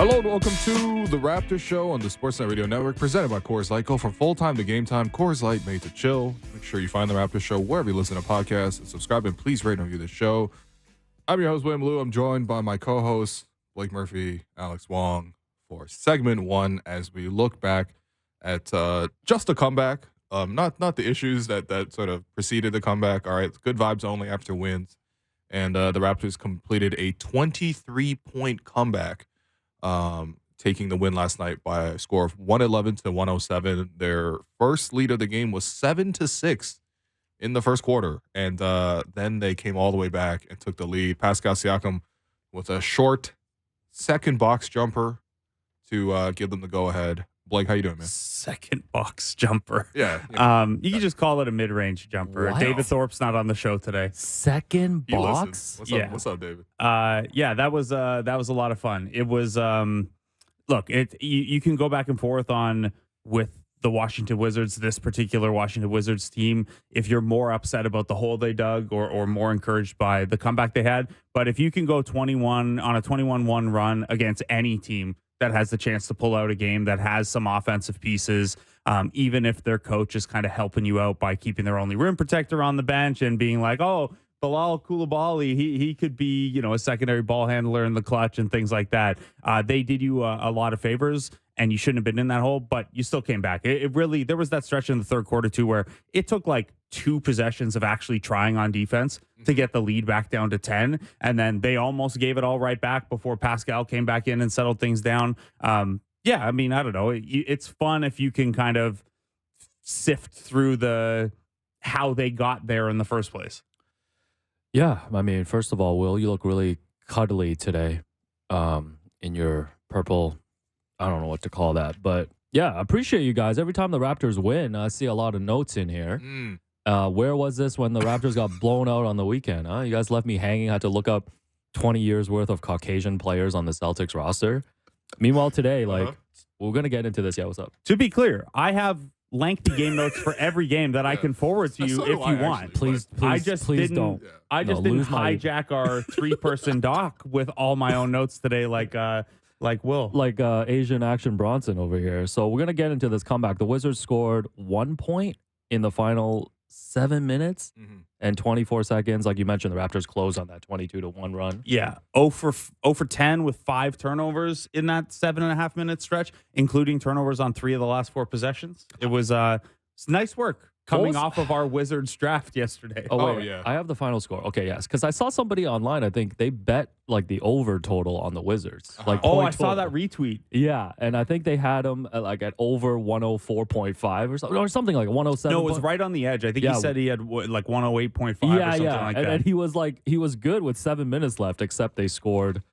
Hello and welcome to the Raptors Show on the Sportsnet Radio Network, presented by Coors Light. Go from full time to game time. Coors Light, made to chill. Make sure you find the Raptors Show wherever you listen to podcasts and subscribe, and please rate and review the show. I'm your host, William Lou. I'm joined by my co-hosts, Blake Murphy, Alex Wong, for segment one as we look back at just a comeback. Not the issues that sort of preceded the comeback. All right, good vibes only after wins. And the Raptors completed a 23-point comeback, taking the win last night by a score of 111 to 107. Their first lead of the game was 7-6 in the first quarter, and then they came all the way back and took the lead. Pascal Siakam with a short second box jumper to give them the go-ahead. Blake, how you doing, man? Second box jumper. Yeah. You can just call it a mid-range jumper. Wow. David Thorpe's not on the show today. Second He box? listens. Yeah. What's up, David? Yeah, that was a lot of fun. It was look, you can go back and forth on with the Washington Wizards, this particular Washington Wizards team, if you're more upset about the hole they dug or more encouraged by the comeback they had. But if you can go 21 on a 21-1 run against any team that has the chance to pull out a game, that has some offensive pieces, even if their coach is kind of helping you out by keeping their only rim protector on the bench and being like, oh, Bilal Coulibaly, he could be, a secondary ball handler in the clutch and things like that. They did you a lot of favors, and you shouldn't have been in that hole, but you still came back. It really, there was that stretch in the third quarter too where it took like 2 possessions of actually trying on defense to get the lead back down to 10, and then they almost gave it all right back before Pascal came back in and settled things down. Yeah, I mean, I don't know. It's fun if you can kind of sift through how they got there in the first place. Yeah, I mean, first of all, Will, you look really cuddly today in your purple, I don't know what to call that. But yeah, I appreciate you guys. Every time the Raptors win, I see a lot of notes in here. Where was this when the Raptors got blown out on the weekend? Huh? You guys left me hanging. I had to look up 20 years worth of Caucasian players on the Celtics roster. Meanwhile, today, we're going to get into this. Yeah, what's up? To be clear, I have lengthy game notes for every game that I can forward to you So if do I, you want. actually, Please don't. I just didn't hijack our 3-person doc with all my own notes today, like Will. Like Asian Action Bronson over here. So we're going to get into this comeback. The Wizards scored 1 point in the final 7 minutes and 24 seconds. Like you mentioned, the Raptors closed on that 22-1 run. Yeah, 0 for 10 with 5 turnovers in that 7.5 minute stretch, including turnovers on 3 of the last 4 possessions. It was it's nice work coming off of our Wizards draft yesterday. Oh, yeah. I have the final score. Okay, yes. Because I saw somebody online, I think they bet like the over total on the Wizards. Like I saw that retweet. Yeah, and I think they had them at over 104.5 or something like 107. No, it was right on the edge. I think he said he had like 108.5 or something like that. And he was good with 7 minutes left, except they scored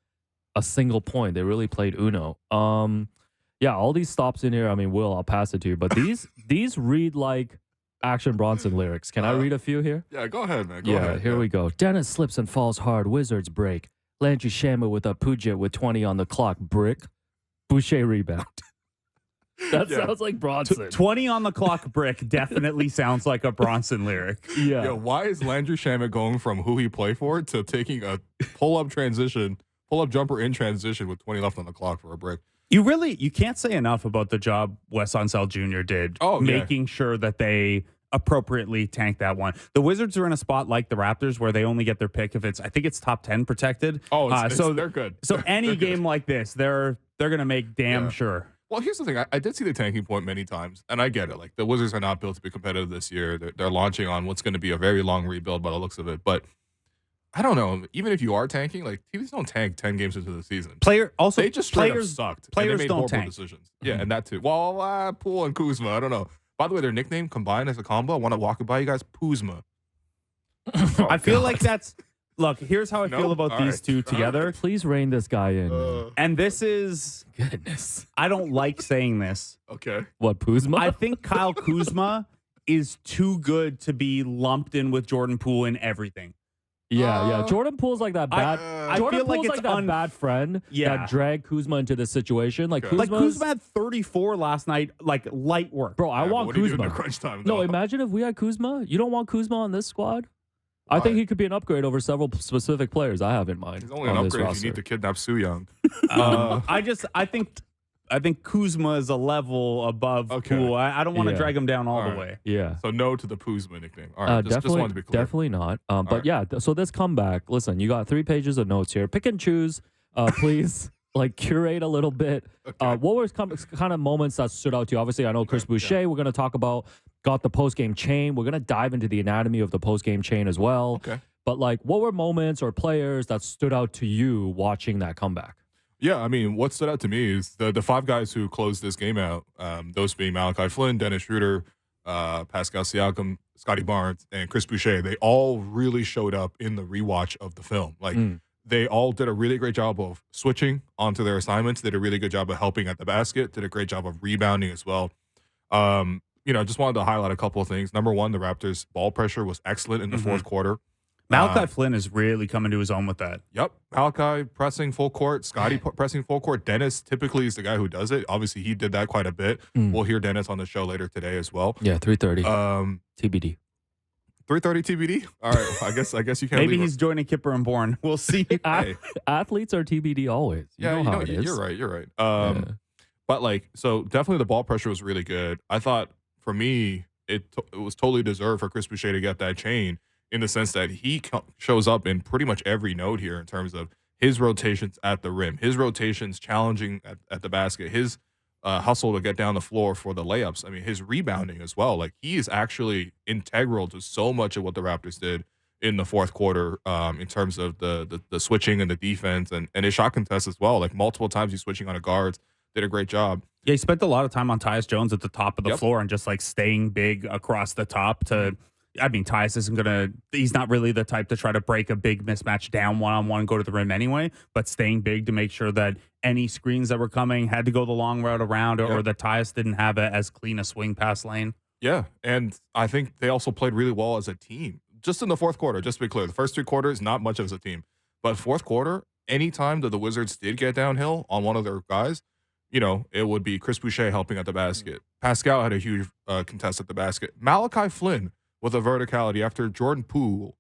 a single point. They really played Uno. Yeah, all these stops in here. I mean, Will, I'll pass it to you. But these read like Action Bronson lyrics. Can I read a few here? Yeah, go ahead, man. Go ahead. Here we go. Dennis slips and falls hard. Wizards break. Landry Shamet with a Puget with 20 on the clock. Brick. Boucher rebound. That sounds like Bronson. 20 on the clock brick definitely sounds like a Bronson lyric. Yeah, why is Landry Shamet going from who he played for to taking a pull-up jumper in transition with 20 left on the clock for a break? You can't say enough about the job Wes Unseld Jr. did, making sure that they appropriately tank that one. The Wizards are in a spot like the Raptors where they only get their pick if I think it's top 10 protected. So they're good. So any game like this, they're going to make damn sure. Well, here's the thing. I did see the tanking point many times, and I get it. Like, the Wizards are not built to be competitive this year. They're launching on what's going to be a very long rebuild by the looks of it. But I don't know. Even if you are tanking, like, teams don't tank 10 games into the season. They just straight up sucked. Players and they made don't tank decisions. Yeah, and that too. Well, Poole and Kuzma, I don't know. By the way, their nickname combined as a combo, I want to walk it by you guys, Poozma. I feel like that's... Look, here's how I feel about these two together. Please rein this guy in. And this is... Goodness. I don't like saying this. Okay. What, Kuzma? I think Kyle Kuzma is too good to be lumped in with Jordan Poole in everything. Yeah. Jordan Poole's like that bad. I feel like it's that bad friend that dragged Kuzma into this situation. Like Kuzma had 34 last night, like light work. Bro, I want Kuzma. Crunch time, no, imagine if we had Kuzma. You don't want Kuzma on this squad? I think he could be an upgrade over several specific players I have in mind. He's only an upgrade if you need to kidnap Soo Young. I think Kuzma is a level above Poole. I don't want to drag him down all the way. Yeah. So no to the Kuzma nickname. All right, just wanted to be clear. Definitely not. But yeah, so this comeback, listen, you got 3 pages of notes here. Pick and choose, please. Like curate a little bit. What were kind of moments that stood out to you? Obviously, I know Chris Boucher, we're going to talk about, got the post-game chain. We're going to dive into the anatomy of the post-game chain as well. Okay. But like, what were moments or players that stood out to you watching that comeback? Yeah, I mean, what stood out to me is the 5 guys who closed this game out, those being Malachi Flynn, Dennis Schröder, Pascal Siakam, Scotty Barnes, and Chris Boucher. They all really showed up in the rewatch of the film. Like, they all did a really great job of switching onto their assignments, did a really good job of helping at the basket, did a great job of rebounding as well. Just wanted to highlight a couple of things. Number one, the Raptors' ball pressure was excellent in the fourth quarter. Malachi Flynn is really coming to his own with that. Yep. Malachi pressing full court, Scotty pressing full court. Dennis typically is the guy who does it. Obviously, he did that quite a bit. We'll hear Dennis on the show later today as well. Yeah, 3:30. TBD. 3:30 TBD. All right. I guess you can't. Maybe he's joining Kipper and Bourne. We'll see. Athletes are TBD always. You know how it is. You're right. But like, so definitely the ball pressure was really good. I thought for me, it was totally deserved for Chris Boucher to get that chain in the sense that he shows up in pretty much every note here in terms of his rotations at the rim, his rotations challenging at the basket, his hustle to get down the floor for the layups. I mean, his rebounding as well. Like, he is actually integral to so much of what the Raptors did in the fourth quarter in terms of the switching and the defense and his shot contest as well. Like, multiple times he's switching on the guards, did a great job. Yeah, he spent a lot of time on Tyus Jones at the top of the floor and just like staying big across the top to I mean, Tyus he's not really the type to try to break a big mismatch down one-on-one and go to the rim anyway, but staying big to make sure that any screens that were coming had to go the long route around or that Tyus didn't have as clean a swing pass lane. Yeah, and I think they also played really well as a team. Just in the fourth quarter, just to be clear, the first 3 quarters, not much as a team. But fourth quarter, anytime that the Wizards did get downhill on one of their guys, it would be Chris Boucher helping at the basket. Pascal had a huge contest at the basket. Malachi Flynn with a verticality after Jordan Poole.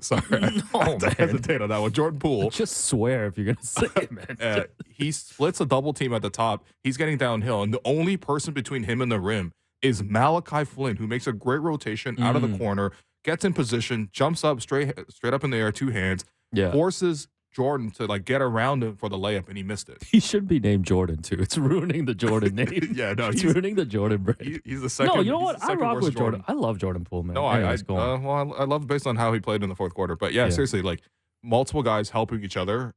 Sorry, I had to hesitate on that one. Jordan Poole. Just swear if you're going to say it, man. He splits a double team at the top. He's getting downhill, and the only person between him and the rim is Malachi Flynn, who makes a great rotation out of the corner, gets in position, jumps up straight up in the air, 2 hands, forces Jordan to like get around him for the layup, and he missed it. He should be named Jordan too. It's ruining the Jordan name. It's ruining the Jordan brand. He's the second. No, you know what? I rock with Jordan. I love Jordan Poole, man. No, I love based on how he played in the fourth quarter. But yeah, seriously, like multiple guys helping each other.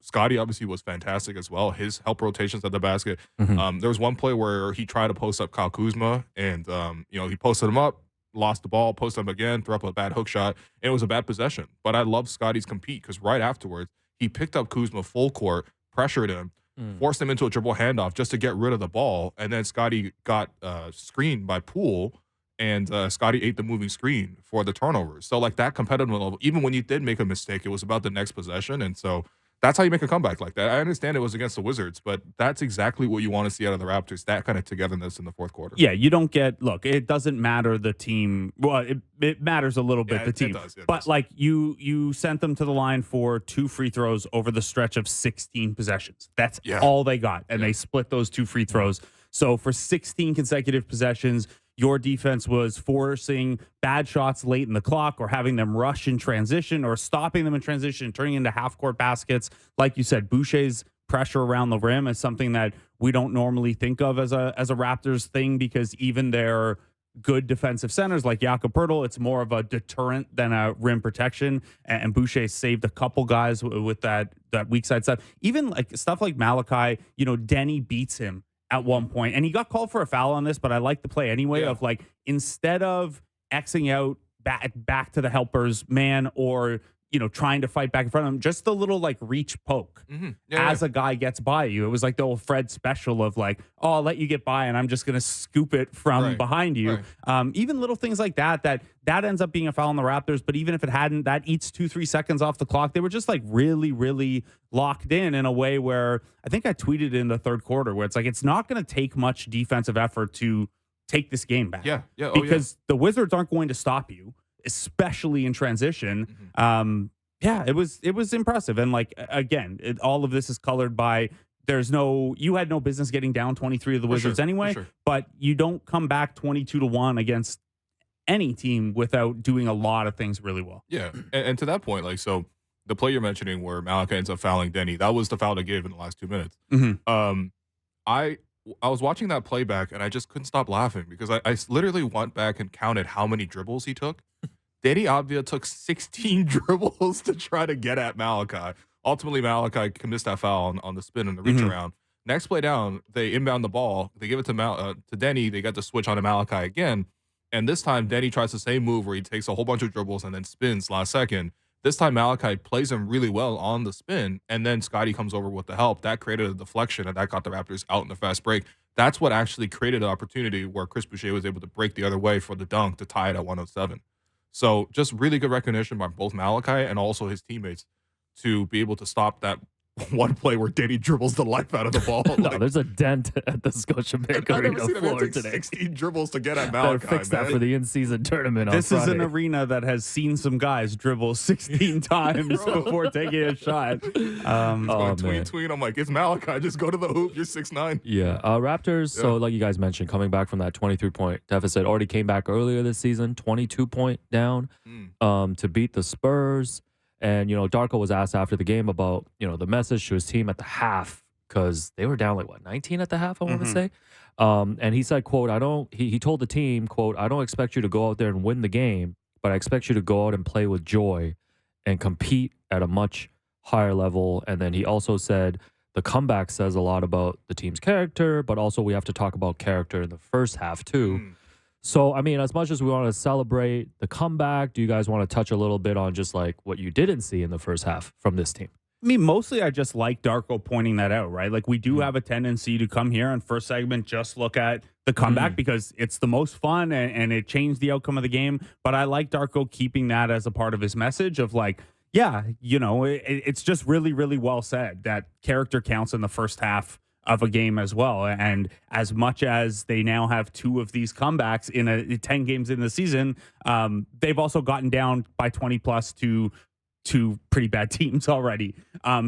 Scotty obviously was fantastic as well. His help rotations at the basket. There was one play where he tried to post up Kyle Kuzma, and he posted him up, lost the ball, posted him again, threw up a bad hook shot, and it was a bad possession. But I love Scotty's compete because right afterwards, he picked up Kuzma full court, pressured him, forced him into a dribble handoff just to get rid of the ball, and then Scotty got screened by Poole, and Scotty ate the moving screen for the turnovers. So, like, that competitive level, even when you did make a mistake, it was about the next possession, and so that's how you make a comeback like that. I understand it was against the Wizards, but that's exactly what you want to see out of the Raptors, that kind of togetherness in the fourth quarter. Yeah, you don't look, it doesn't matter the team. Well, it matters a little bit, the team. It does. But, like, you sent them to the line for 2 free throws over the stretch of 16 possessions. That's all they got, and they split those 2 free throws. So for 16 consecutive possessions, your defense was forcing bad shots late in the clock or having them rush in transition or stopping them in transition, turning into half-court baskets. Like you said, Boucher's pressure around the rim is something that we don't normally think of as a Raptors thing because even their good defensive centers like Jakob Poeltl, it's more of a deterrent than a rim protection. And Boucher saved a couple guys with that weak side stuff. Even like stuff like Malachi, Denny beats him at one point, and he got called for a foul on this, but I like the play anyway of like, instead of Xing out back to the helper's man or, trying to fight back in front of him, just the little like reach poke as a guy gets by you. It was like the old Fred special of like, oh, I'll let you get by and I'm just going to scoop it from behind you. Even little things like that ends up being a foul on the Raptors, but even if it hadn't, that eats 2-3 seconds off the clock. They were just like really, really locked in a way where I think I tweeted in the third quarter where it's like, it's not going to take much defensive effort to take this game back. Yeah. Because the Wizards aren't going to stop you. especially in transition. Yeah, it was impressive. And like, again, all of this is colored by you had no business getting down 23 of the Wizards anyway, but you don't come back 22-1 against any team without doing a lot of things really well. Yeah. And to that point, like, so the play you're mentioning where Malachi ends up fouling Denny, that was the foul they gave in the last 2 minutes. I was watching that playback and I just couldn't stop laughing because I literally went back and counted how many dribbles he took. Denny Avdia took 16 dribbles to try to get at Malachi. Ultimately, Malachi missed that foul on the spin and the reach around. Next play down, they inbound the ball. They give it to Denny. They got to switch on to Malachi again. And this time, Denny tries the same move where he takes a whole bunch of dribbles and then spins last second. This time, Malachi plays him really well on the spin, and then Scotty comes over with the help. That created a deflection, and that got the Raptors out in the fast break. That's what actually created an opportunity where Chris Boucher was able to break the other way for the dunk to tie it at 107. So just really good recognition by both Malachi and also his teammates to be able to stop that one play where Denny dribbles the life out of the ball. No, there's a dent at the Scotiabank Arena floor today. 16 dribbles to get at Malachi. Better fix that for the in-season tournament. This on is Friday. an arena that has seen some guys dribble 16 times before taking a shot. Tweet. I'm like, it's Malachi. Just go to the hoop. You're 6'9". Yeah. Raptors, so like you guys mentioned, coming back from that 23-point deficit, already came back earlier this season, 22-point down to beat the Spurs. And, Darko was asked after the game about, the message to his team at the half because they were down like, 19 at the half, I want to say. And he said, quote, he told the team, quote, I don't expect you to go out there and win the game, but I expect you to go out and play with joy and compete at a much higher level. And then he also said the comeback says a lot about the team's character, but also we have to talk about character in the first half too. So, I mean, as much as we want to celebrate the comeback, do you guys want to touch a little bit on just like what you didn't see in the first half from this team? I mean, mostly I just like Darko pointing that out, right? Like we do have a tendency to come here on first segment, just look at the comeback because it's the most fun and it changed the outcome of the game. But I like Darko keeping that as a part of his message of like, yeah, it's just really, really well said that character counts in the first half of a game as well. And as much as they now have 2 of these comebacks in 10 games in the season, they've also gotten down by 20 plus to 2 pretty bad teams already.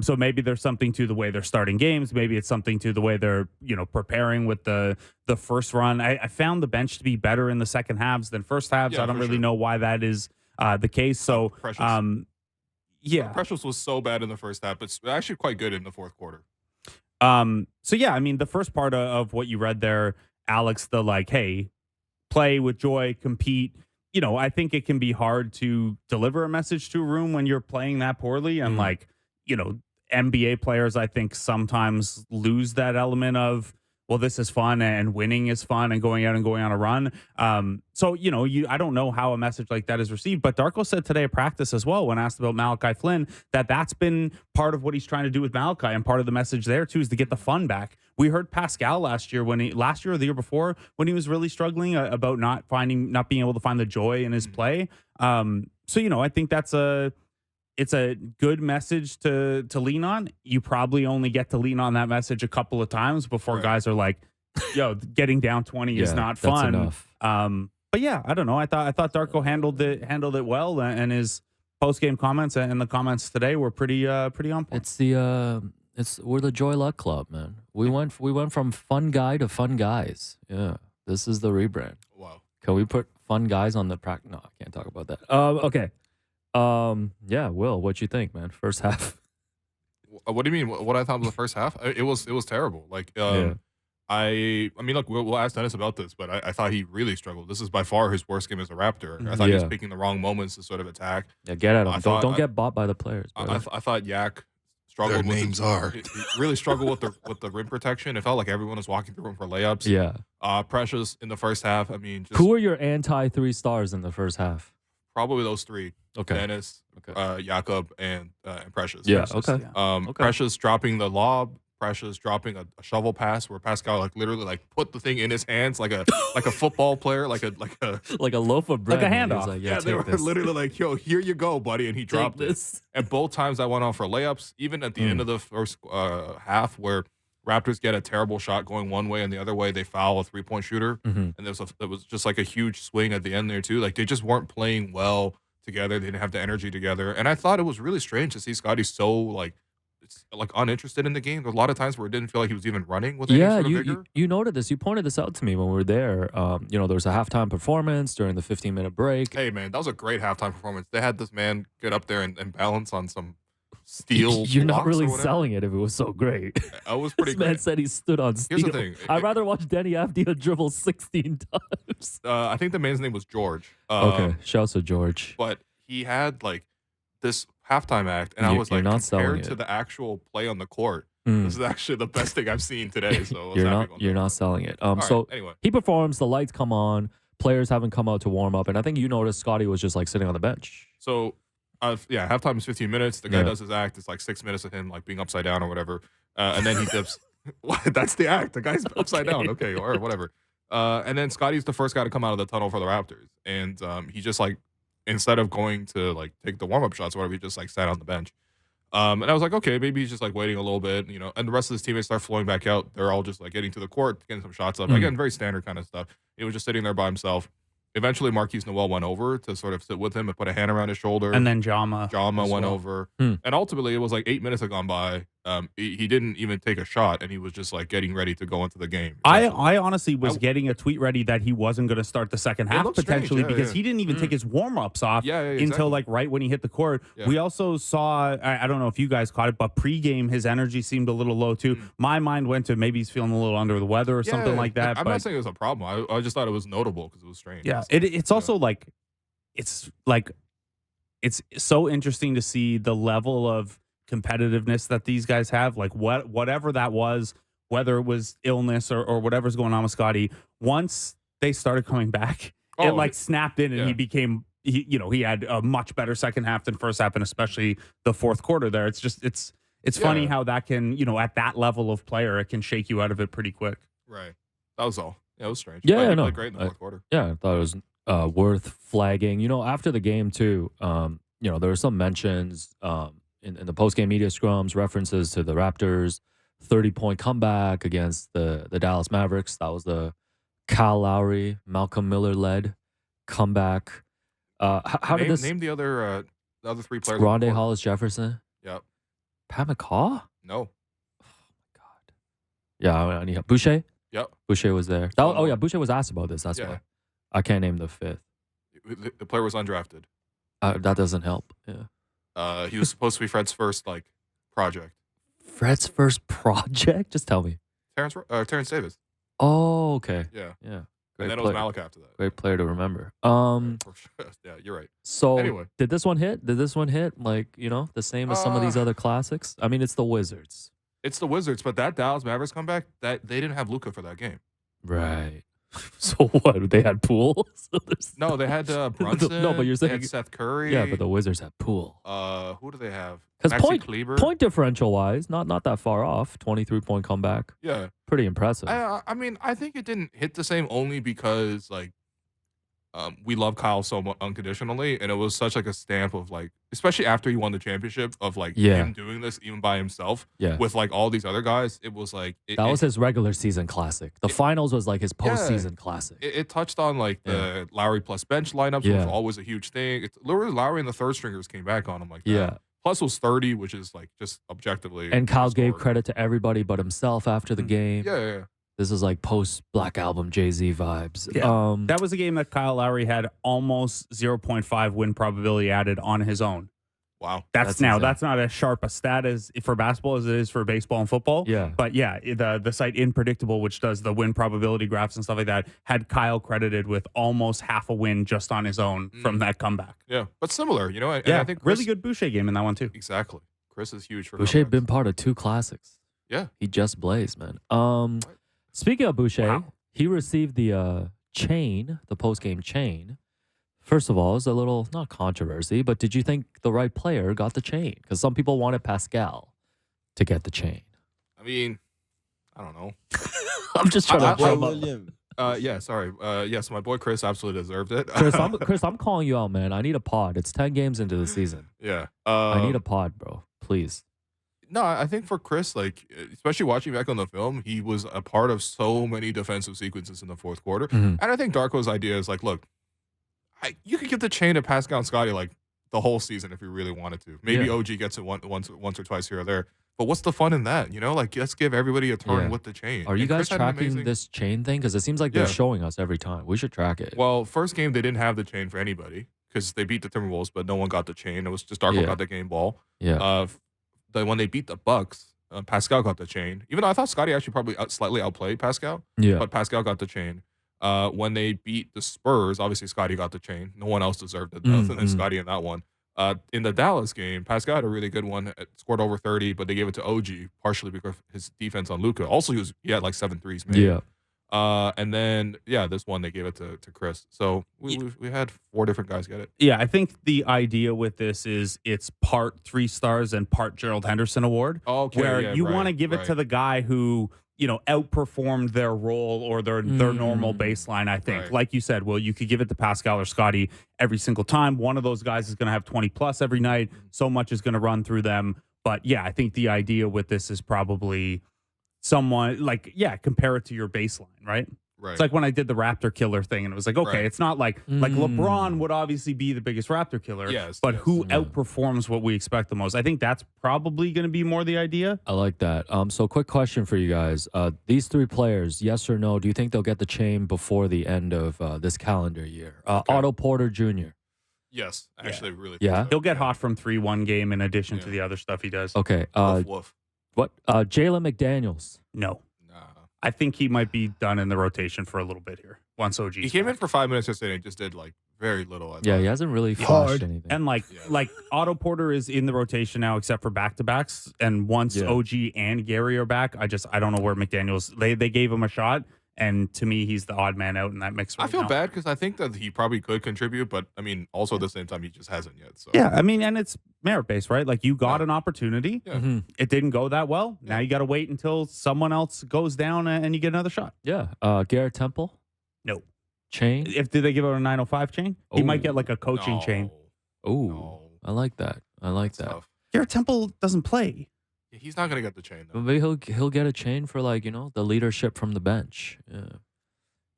So maybe there's something to the way they're starting games. Maybe it's something to the way they're, preparing with the first run. I found the bench to be better in the second halves than first halves. I don't really know why that is the case. So, Precious. Yeah. Precious was so bad in the first half, but actually quite good in the fourth quarter. So yeah, I mean, the first part of what you read there, Alex, the like, hey, play with joy, compete. I think it can be hard to deliver a message to a room when you're playing that poorly. And like, NBA players, I think sometimes lose that element of, well, this is fun and winning is fun and going out and going on a run. So, I don't know how a message like that is received, but Darko said today at practice as well, when asked about Malachi Flynn, that's been part of what he's trying to do with Malachi. And part of the message there too is to get the fun back. We heard Pascal last year or the year before, when he was really struggling about not being able to find the joy in his play. So, I think it's a good message to lean on. You probably only get to lean on that message a couple of times before guys are like, yo, getting down 20 is not fun. Enough. But yeah, I don't know. I thought Darko handled it well, and his post-game comments and the comments today were pretty on point. We're the Joy Luck Club, man. We went from fun guy to fun guys. Yeah. This is the rebrand. Wow. Can we put fun guys on the practice? No, I can't talk about that. Okay. Yeah, Will, what you think, man? First half. What do you mean? What I thought was the first half? It was terrible. Like, I mean, look, we'll ask Dennis about this, but I thought he really struggled. This is by far his worst game as a Raptor. I thought he was picking the wrong moments to sort of attack. Yeah, get at him. Don't get bought by the players. I thought Yak struggled. Their names are. He really struggled with the rim protection. It felt like everyone was walking through him for layups. Yeah. Precious in the first half. I mean, who are your anti-3 stars in the first half? Probably those 3. Okay. Dennis, Jakob, and Precious. Yeah. Precious. Okay. Precious dropping the lob. Precious dropping a shovel pass where Pascal literally put the thing in his hands like a football player, like a loaf of bread, like a handoff. Like, they were literally like, yo, here you go, buddy, and he dropped it. And both times I went on for layups, even at the end of the first half, where Raptors get a terrible shot going one way and the other way they foul a 3-point shooter. Mhm. And there was just like a huge swing at the end there too. Like they just weren't playing well together. They didn't have the energy together. And I thought it was really strange to see Scotty so like uninterested in the game. There's a lot of times where it didn't feel like he was even running with any Yeah, sort of you, vigor. you noted this. You pointed this out to me when we were there. There was a halftime performance during the 15-minute break. Hey man, that was a great halftime performance. They had this man get up there and balance on some steel. You're not blocks or really whatever. selling it if it was so great. It was pretty This man great. said he stood on steel. Here's the thing. I'd rather watch Denny Avdia dribble 16 times. I think the man's name was George. Okay, shouts to George. But he had like this halftime act, and I was You're like, not selling compared to it. the actual play on the court, Mm. this is actually the best thing I've seen today. So I was You're happy not about you're that. not selling it. All right, So anyway, he performs, the lights come on, players haven't come out to warm up, and I think you noticed Scotty was just like sitting on the bench. so halftime is 15 minutes. The guy Yeah. does his act. It's like 6 minutes of him like being upside down or whatever, and then he dips. What? That's the act. The guy's upside down. Okay, or whatever. And then Scotty's the first guy to come out of the tunnel for the Raptors, and he just like instead of going to like take the warm up shots or whatever, he just like sat on the bench. And I was like, okay, maybe he's just like waiting a little bit, and the rest of his teammates start flowing back out. They're all just like getting to the court, getting some shots up. Mm. Again, very standard kind of stuff. He was just sitting there by himself. Eventually, Marquise Noel went over to sort of sit with him and put a hand around his shoulder. And then Jama as went well. over. Hmm. And ultimately, it was like 8 minutes had gone by. He didn't even take a shot, and he was just like getting ready to go into the game. I honestly was getting a tweet ready that he wasn't going to start the second half looked strange, potentially yeah, because yeah. he didn't even take his warm-ups off exactly. until like right when he hit the court. Yeah. We also saw, I don't know if you guys caught it, but pregame his energy seemed a little low too. My mind went to maybe he's feeling a little under the weather or something like that. I'm but not saying it was a problem. I just thought it was notable because it was strange. yeah, it's also like it's so interesting to see the level of competitiveness that these guys have. Like whatever that was, whether it was illness or whatever's going on with Scotty, once they started coming back, it like snapped in and he became he had a much better second half than first half, and especially the fourth quarter there. It's just it's funny how that can, at that level of player, it can shake you out of it pretty quick. Right. That was all. Yeah, it was strange. Yeah, But he no. played great in the fourth quarter. Yeah, I thought it was worth flagging. After the game too, there were some mentions in the post-game media scrums, references to the Raptors' 30-point comeback against the Dallas Mavericks. That was the Kyle Lowry, Malcolm Miller-led comeback. How did this... Name the other three players. Rondé Hollis Jefferson? Yep. Pat McCaw? No. God. Yeah, I need Boucher? Yep. Boucher was there. Boucher was asked about this. That's why. I can't name the fifth. The player was undrafted. That doesn't help. Yeah. He was supposed to be Fred's first project. Fred's first project? Just tell me. Terrence Davis. Oh, okay. Yeah. Yeah. And then it was Malik after that. Great player to remember. Yeah, you're right. So Anyway. did this one hit? The same as some of these other classics? I mean, it's the Wizards. It's the Wizards, but that Dallas Mavericks comeback, that they didn't have Luka for that game. Right. So what? They had Poole? No, they had Brunson. No, but you're they saying had Seth Curry. Yeah, but the Wizards had Poole. Who do they have? Because Maxi Kleber. point differential wise, not that far off. 23-point comeback. Yeah. Pretty impressive. I mean, I think it didn't hit the same only because we love Kyle so much unconditionally, and it was such a stamp of especially after he won the championship of him doing this even by himself with all these other guys. It was that was his regular season classic. The finals was his postseason classic. It touched on the Lowry plus bench lineups, which was always a huge thing. Lowry and the third stringers came back on him like that. Yeah. Plus was 30, which is just objectively. And Kyle gave credit to everybody but himself after the game. Yeah. This is post Black Album Jay-Z vibes. Yeah. That was a game that Kyle Lowry had almost 0.5 win probability added on his own. Wow. That's not as sharp a stat as for basketball as it is for baseball and football. Yeah. But the site Unpredictable, which does the win probability graphs and stuff like that, had Kyle credited with almost half a win just on his own from that comeback. Yeah. But similar, and I think really good Boucher game in that one too. Exactly. Chris is huge for Boucher comebacks. been part of 2 classics. Yeah. He just blazed, man. Speaking of Boucher, he received the chain, the post-game chain. First of all, it's a little, not controversy, but did you think the right player got the chain? Because some people wanted Pascal to get the chain. I mean, I don't know. I'm just trying to drum up. William. Sorry. Yes, my boy Chris absolutely deserved it. Chris, I'm calling you out, man. I need a pod. It's 10 games into the season. Yeah. I need a pod, bro. Please. No, I think for Chris, like, especially watching back on the film, he was a part of so many defensive sequences in the fourth quarter. Mhm. And I think Darko's idea is like, look, you could give the chain to Pascal and Scotty like the whole season if you really wanted to. Maybe Yeah. OG gets it once or twice here or there. But what's the fun in that? You know, like, let's give everybody a turn Yeah. with the chain. Are you And guys Chris had an tracking amazing- this chain thing? Because it seems like they're showing us every time. We should track it. Well, first game they didn't have the chain for anybody because they beat the Timberwolves, but no one got the chain. It was just Darko got the game ball. Yeah. When they beat the Bucks, Pascal got the chain. Even though I thought Scotty actually probably slightly outplayed Pascal, Yeah. but Pascal got the chain. When they beat the Spurs, obviously Scotty got the chain. No one else deserved it other than Scotty in that one. In the Dallas game, Pascal had a really good one. Scored over 30, but they gave it to OG partially because of his defense on Luka. Also, he had like 7 threes made. Yeah. And then this one they gave it to Chris. So we had 4 different guys get it. Yeah, I think the idea with this is it's part 3 stars and part Gerald Henderson award. Okay, where you want to give it to the guy who, you know, outperformed their role or their normal baseline, I think. Right. Like you said, well, you could give it to Pascal or Scotty every single time. One of those guys is going to have 20 plus every night. So much is going to run through them. But yeah, I think the idea with this is probably someone like, compare it to your baseline, right? Right. It's like when I did the Raptor killer thing, and it was like, okay, Right. it's not like LeBron would obviously be the biggest Raptor killer, but who outperforms what we expect the most? I think that's probably going to be more the idea. I like that. So quick question for you guys. These 3 players, yes or no, do you think they'll get the chain before the end of this calendar year? Otto Porter Jr. Yes, actually, really. Yeah? He'll get hot from 3 one game in addition to the other stuff he does. Okay. Woof. What? Jalen McDaniels. No. Nah. I think he might be done in the rotation for a little bit here once OG. He came in for 5 minutes yesterday and just did like very little. I Yeah, thought. he hasn't really flashed anything. And like Otto Porter is in the rotation now, except for back-to-backs. And once OG and Gary are back, I don't know where McDaniels. They gave him a shot, and to me, he's the odd man out in that mix. Right I feel now. bad because I think that he probably could contribute, but I mean, also at the same time, he just hasn't yet. So Yeah, I mean, and it's merit-based, right? Like you got an opportunity, Yeah. it didn't go that well. Now you got to wait until someone else goes down and you get another shot. Yeah. Garrett Temple. No. Chain. Did they give out a 905 chain? He might get Oh, like a coaching No. chain. Oh, No. I like that. I like That's that. tough. Garrett Temple doesn't play. Yeah, he's not gonna get the chain though. But maybe he'll get a chain for like, you know, the leadership from the bench. Yeah.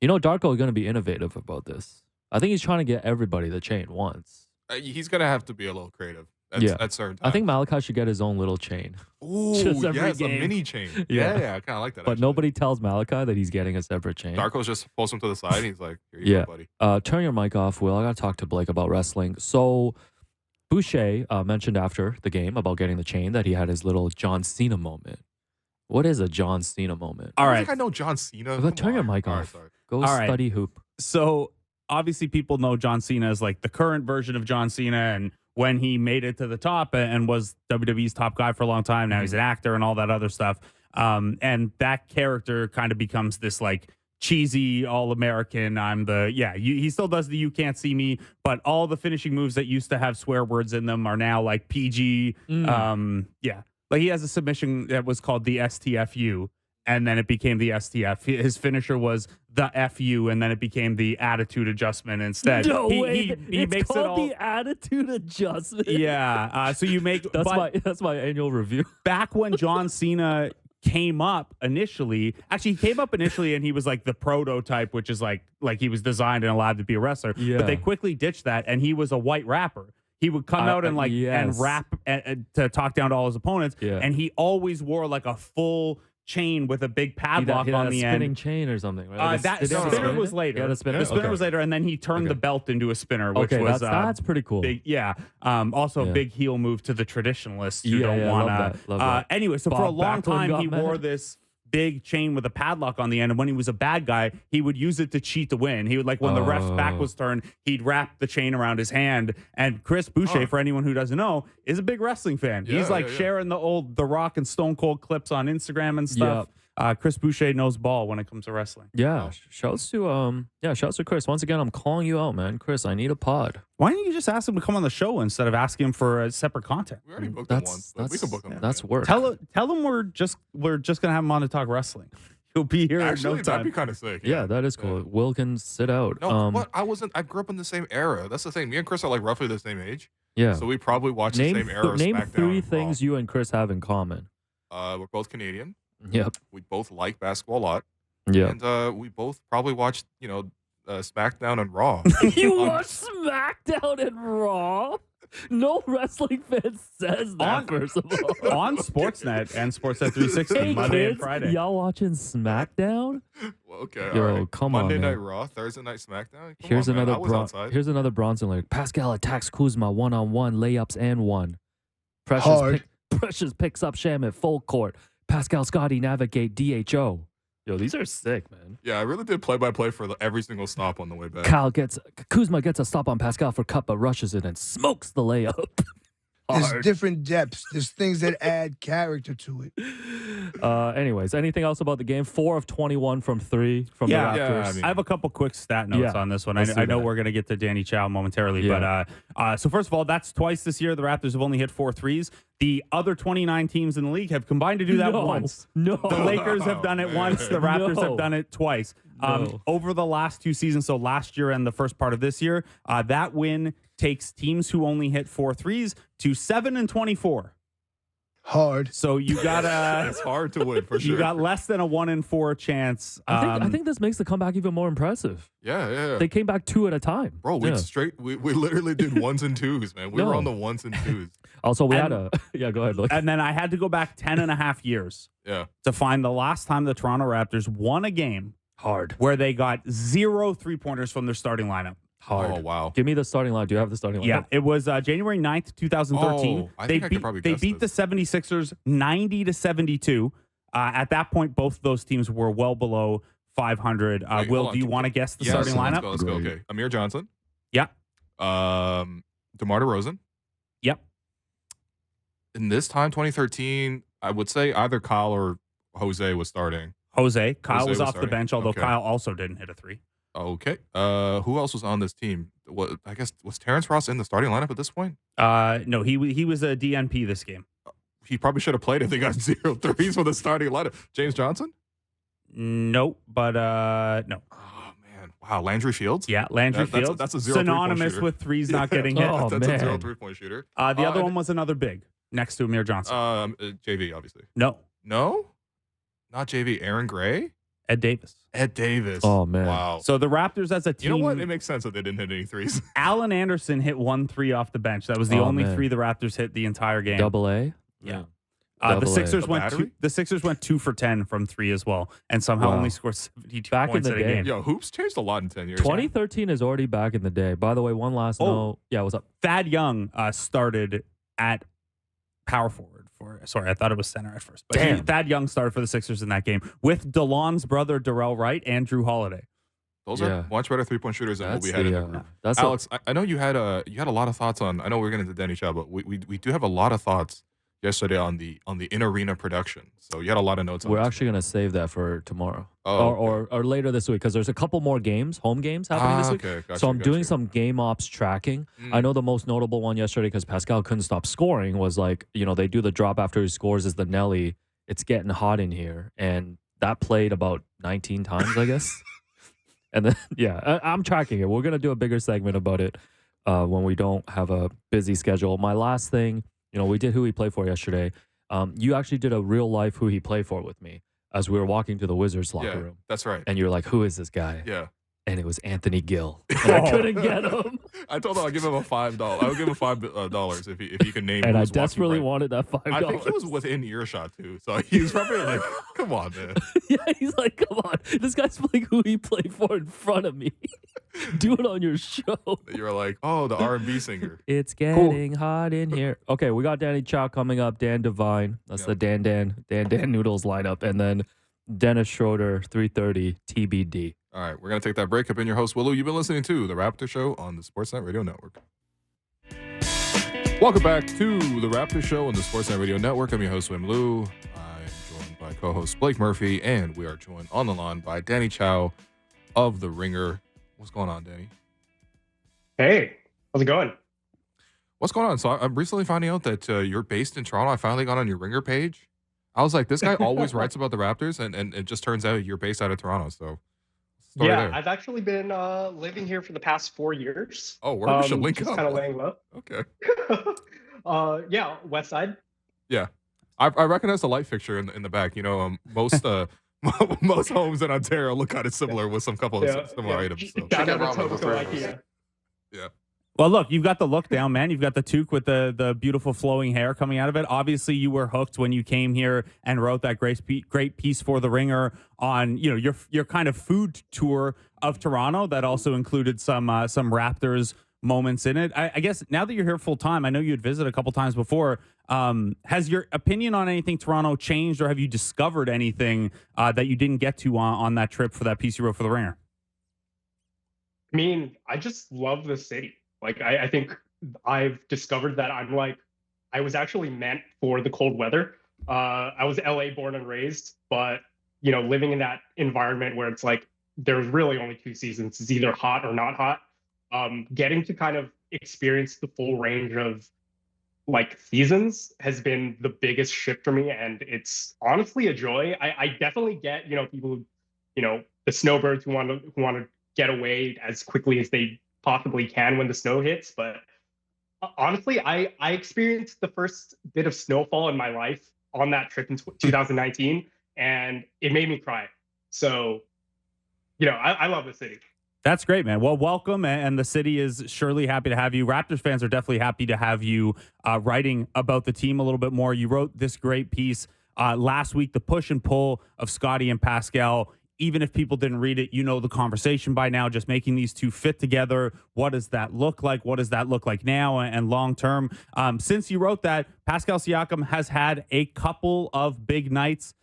You know, Darko is going to be innovative about this. I think he's trying to get everybody the chain once. He's gonna have to be a little creative. Yeah. At certain I think times. Malachi should get his own little chain. Ooh, just every yes, a game. mini chain. Yeah. Yeah, I kind of like that. But actually. nobody tells Malachi that he's getting a separate chain. Darko's just posts him to the side. And he's like, "Here you Yeah. go, buddy." Turn your mic off, Will. I got to talk to Blake about wrestling. So Boucher mentioned after the game about getting the chain that he had his little John Cena moment. What is a John Cena moment? All I right. think I know John Cena. But Come turn your on. mic All right, off. sorry. Go All right. study hoop. So obviously people know John Cena as like the current version of John Cena, and when he made it to the top and was WWE's top guy for a long time, now he's an actor and all that other stuff. And that character kind of becomes this like cheesy all-American. He still does the "you can't see me," but all the finishing moves that used to have swear words in them are now like PG. Like he has a submission that was called the STFU, and then it became the STF. His finisher was the FU, and then it became the attitude adjustment instead. No way. He It's makes it called all. the attitude adjustment. Yeah. So you make That's my annual review. back when John Cena came up initially. Actually, he came up initially, and he was like the prototype, which is like he was designed and allowed to be a wrestler. Yeah. But they quickly ditched that, and he was a white rapper. He would come out and and yes. rap to talk down to all his opponents, Yeah. and he always wore like a full chain with a big padlock He had on a the spinning end. chain or something. Right? That Did he have a spinner spinner? was later. He had a spinner? The spinner Okay. was later, and then he turned the belt into a spinner, which Okay, was that's pretty cool. big. Yeah. Also, Yeah. a big heel move to the traditionalists who Yeah, don't yeah, want love to. that, love that. Anyway, so for a Bob long Backlund time, got he mad. wore this big chain with a padlock on the end, and when he was a bad guy, he would use it to cheat to win. He would when the ref's back was turned, he'd wrap the chain around his hand. And Chris Boucher, for anyone who doesn't know, is a big wrestling fan. He's Yeah, yeah. sharing the old The Rock and Stone Cold clips on Instagram and stuff. Chris Boucher knows ball when it comes to wrestling. Yeah, shouts to Chris. Once again, I'm calling you out, man. Chris, I need a pod. Why don't you just ask him to come on the show instead of asking him for separate content? We already booked him once. But we can book him. That's again. work. Tell him we're just gonna have him on to talk wrestling. He'll be here Actually, in no that'd time. be kind of sick. Yeah, that is cool. Will can sit out. No, what? I grew up in the same era. That's the thing. Me and Chris are like roughly the same age. Yeah. So we probably watched the same era of Name SmackDown. 3 and things you and Chris have in common. Raw. We're both Canadian. Yep. We both like basketball a lot. Yep. And we both probably watched, SmackDown and Raw. You watch SmackDown and Raw? No wrestling fan says that, first of all. On Sportsnet and Sportsnet 360, Hey, Monday and kids, Friday. y'all watching SmackDown? Well, okay, Yo, all right. come on, Monday man. Night Raw, Thursday Night SmackDown. Come Here's on, man. another I was outside. Here's another Bronson lyric. Pascal attacks Kuzma one-on-one, layups and one. Hard. Precious picks up Sham at full court. Pascal Scotty navigate DHO. Yo, these are sick, man. Yeah, I really did play-by-play for every single stop on the way back. Kuzma gets a stop on Pascal for cut, but rushes it and smokes the layup. There's Hard. different depths. There's things that add character to it. Anyways, anything else about the game? 4 of 21 from 3 from the Raptors. Yeah, I mean- I have a couple quick stat notes Yeah, on this one. let's I do know that. we're going to get to Danny Chau momentarily, Yeah. but so first of all, that's twice this year. The Raptors have only hit 4 threes. The other 29 teams in the league have combined to do that once. No. The Lakers have done it once. The Raptors No. have done it twice. No. Over the last 2 seasons, so last year and the first part of this year, that win takes teams who only hit 4 threes to 7-24. Hard. So you got It's hard to win for sure. you got less than a 1 in 4 chance. I think this makes the comeback even more impressive. Yeah. They came back 2 at a time. Bro, we literally did ones and twos, man. We were No. on the ones and twos. Also, we And- had a yeah. Go ahead, look. And then I had to go back 10 and a half years Yeah. to find the last time the Toronto Raptors won a game Hard. where they got 0 3-pointers from their starting lineup. Hard. Oh, wow. Give me the starting line. Do you have the starting line? Yeah, it was January 9th, 2013. Oh, I think I could probably guess beat the this. 76ers 90-72. At that point, both of those teams were well below 500. Wait, Will, hold on. do you want to guess the Yes, starting lineup? Let's go. Great. Okay. Amir Johnson. Yeah. DeMar DeRozan. Yep. In this time, 2013, I would say either Kyle or Jose was starting. Kyle Jose was was off the starting? bench, although Okay. Kyle also didn't hit a 3. Okay. Who else was on this team? What I guess was Terrence Ross in the starting lineup at this point? No, he was a DNP this game. He probably should have played if they got 0 threes for the starting lineup. James Johnson? Nope, but no. Oh man. Wow. Landry Fields? Yeah, Landry That's a- Fields. that's a 0 3-point synonymous shooter. with threes not getting hit. Oh, That's a 0 man. 3-point shooter. The other and- one was another big next to Amir Johnson. JV, obviously. No, No? Not JV. Aaron Gray? Ed Davis. Ed Davis. Oh, man. Wow. So the Raptors as a team, You know what? It makes sense that they didn't hit any threes. Allen Anderson hit 1 3 off the bench. That was the Oh, only man. 3 the Raptors hit the entire game. Double A. Yeah. The Double A. Sixers The went battery? the Sixers went 2 for 10 from 3 as well, and somehow Wow. only scored 72 Back in points the in a day. game. Yo, hoops changed a lot in 10 years. 2013 is already back in the day. By the way, one last Oh. note. Yeah, what's up? Thad Young started at power forward for. Sorry, I thought it was center at first, but Damn. Thad Young started for the Sixers in that game with DeLon's brother Darrell Wright and Drew Holiday. Those Yeah. are much better 3-point shooters than what That's we had in the the. group. That's Alex, I know you had a lot of thoughts on. I know we're getting into Danny Chau, but we do have a lot of thoughts yesterday on the in arena production. So you had a lot of notes. We're on this. actually gonna save that for tomorrow, Oh, or later this week, because there's a couple more games, home games happening this week. Okay, gotcha, So I'm gotcha. doing some game ops tracking. Mm. I know the most notable one yesterday, because Pascal couldn't stop scoring, was like, they do the drop after he scores is the Nelly. It's getting hot in here, and that played about 19 times, I guess. And then I'm tracking it. We're gonna do a bigger segment about it when we don't have a busy schedule. My last thing, we did who he played for yesterday. You actually did a real life who he played for with me as we were walking to the Wizards locker Yeah, room, that's right. and you were like, "Who is this guy?" Yeah. And it was Anthony Gill. And I couldn't get him. I told him I'll give him a $5. I would give him $5 if he could name. And who I was walking desperately right. wanted that $5. I think he was within earshot too, so he was probably like, "Come on, man." Yeah, he's like, "Come on, this guy's playing who he played for in front of me. Do it on your show." You were like, "Oh, the R&B singer." It's getting hot in here. Okay, we got Danny Chau coming up. Dan Devine. That's Yep. the Dan Noodles lineup, and then Dennis Schroeder 3:30 TBD. All right, we're gonna take that break. I've been your host, Willow. You've been listening to the Raptor Show on the Sportsnet Radio Network. Welcome back to the Raptor Show on the Sportsnet Radio Network. I'm your host, Wim Lou. I'm joined by co-host Blake Murphy, and we are joined on the line by Danny Chau of The Ringer. What's going on, Danny? Hey, how's it going? What's going on? So I'm recently finding out that you're based in Toronto. I finally got on your Ringer page. I was like, this guy always writes about the Raptors, and it just turns out you're based out of Toronto. So, story Yeah, there. I've actually been living here for the past 4 years. Oh, word, we should link Just up. kind of laying low. Okay. Yeah, West Side. Yeah, I recognize the light fixture in the back. You know, most most homes in Ontario look kind of similar with some couple of similar items. So. Shout out Check to out Robert, Toco that's IKEA. Yeah. Well, look, you've got the look down, man. You've got the toque with the beautiful flowing hair coming out of it. Obviously, you were hooked when you came here and wrote that great piece for The Ringer on your kind of food tour of Toronto that also included some Raptors moments in it. I guess now that you're here full time, I know you had visited a couple times before. Has your opinion on anything Toronto changed, or have you discovered anything that you didn't get to on that trip for that piece you wrote for The Ringer? I mean, I just love the city. Like, I think I've discovered that I was actually meant for the cold weather. I was LA born and raised, but living in that environment where it's like there's really only two seasons. It's either hot or not hot. Getting to kind of experience the full range of like seasons has been the biggest shift for me, and it's honestly a joy. I definitely get people, the snowbirds who want to get away as quickly as they possibly can when the snow hits. But honestly, I experienced the first bit of snowfall in my life on that trip in 2019, and it made me cry. So, I love the city. That's great, man. Well, welcome, and the city is surely happy to have you. Raptors fans are definitely happy to have you writing about the team a little bit more. You wrote this great piece last week, the push and pull of Scottie and Pascal. Even if people didn't read it, you know the conversation by now, just making these two fit together. What does that look like? What does that look like now and long term? Since you wrote that, Pascal Siakam has had a couple of big nights,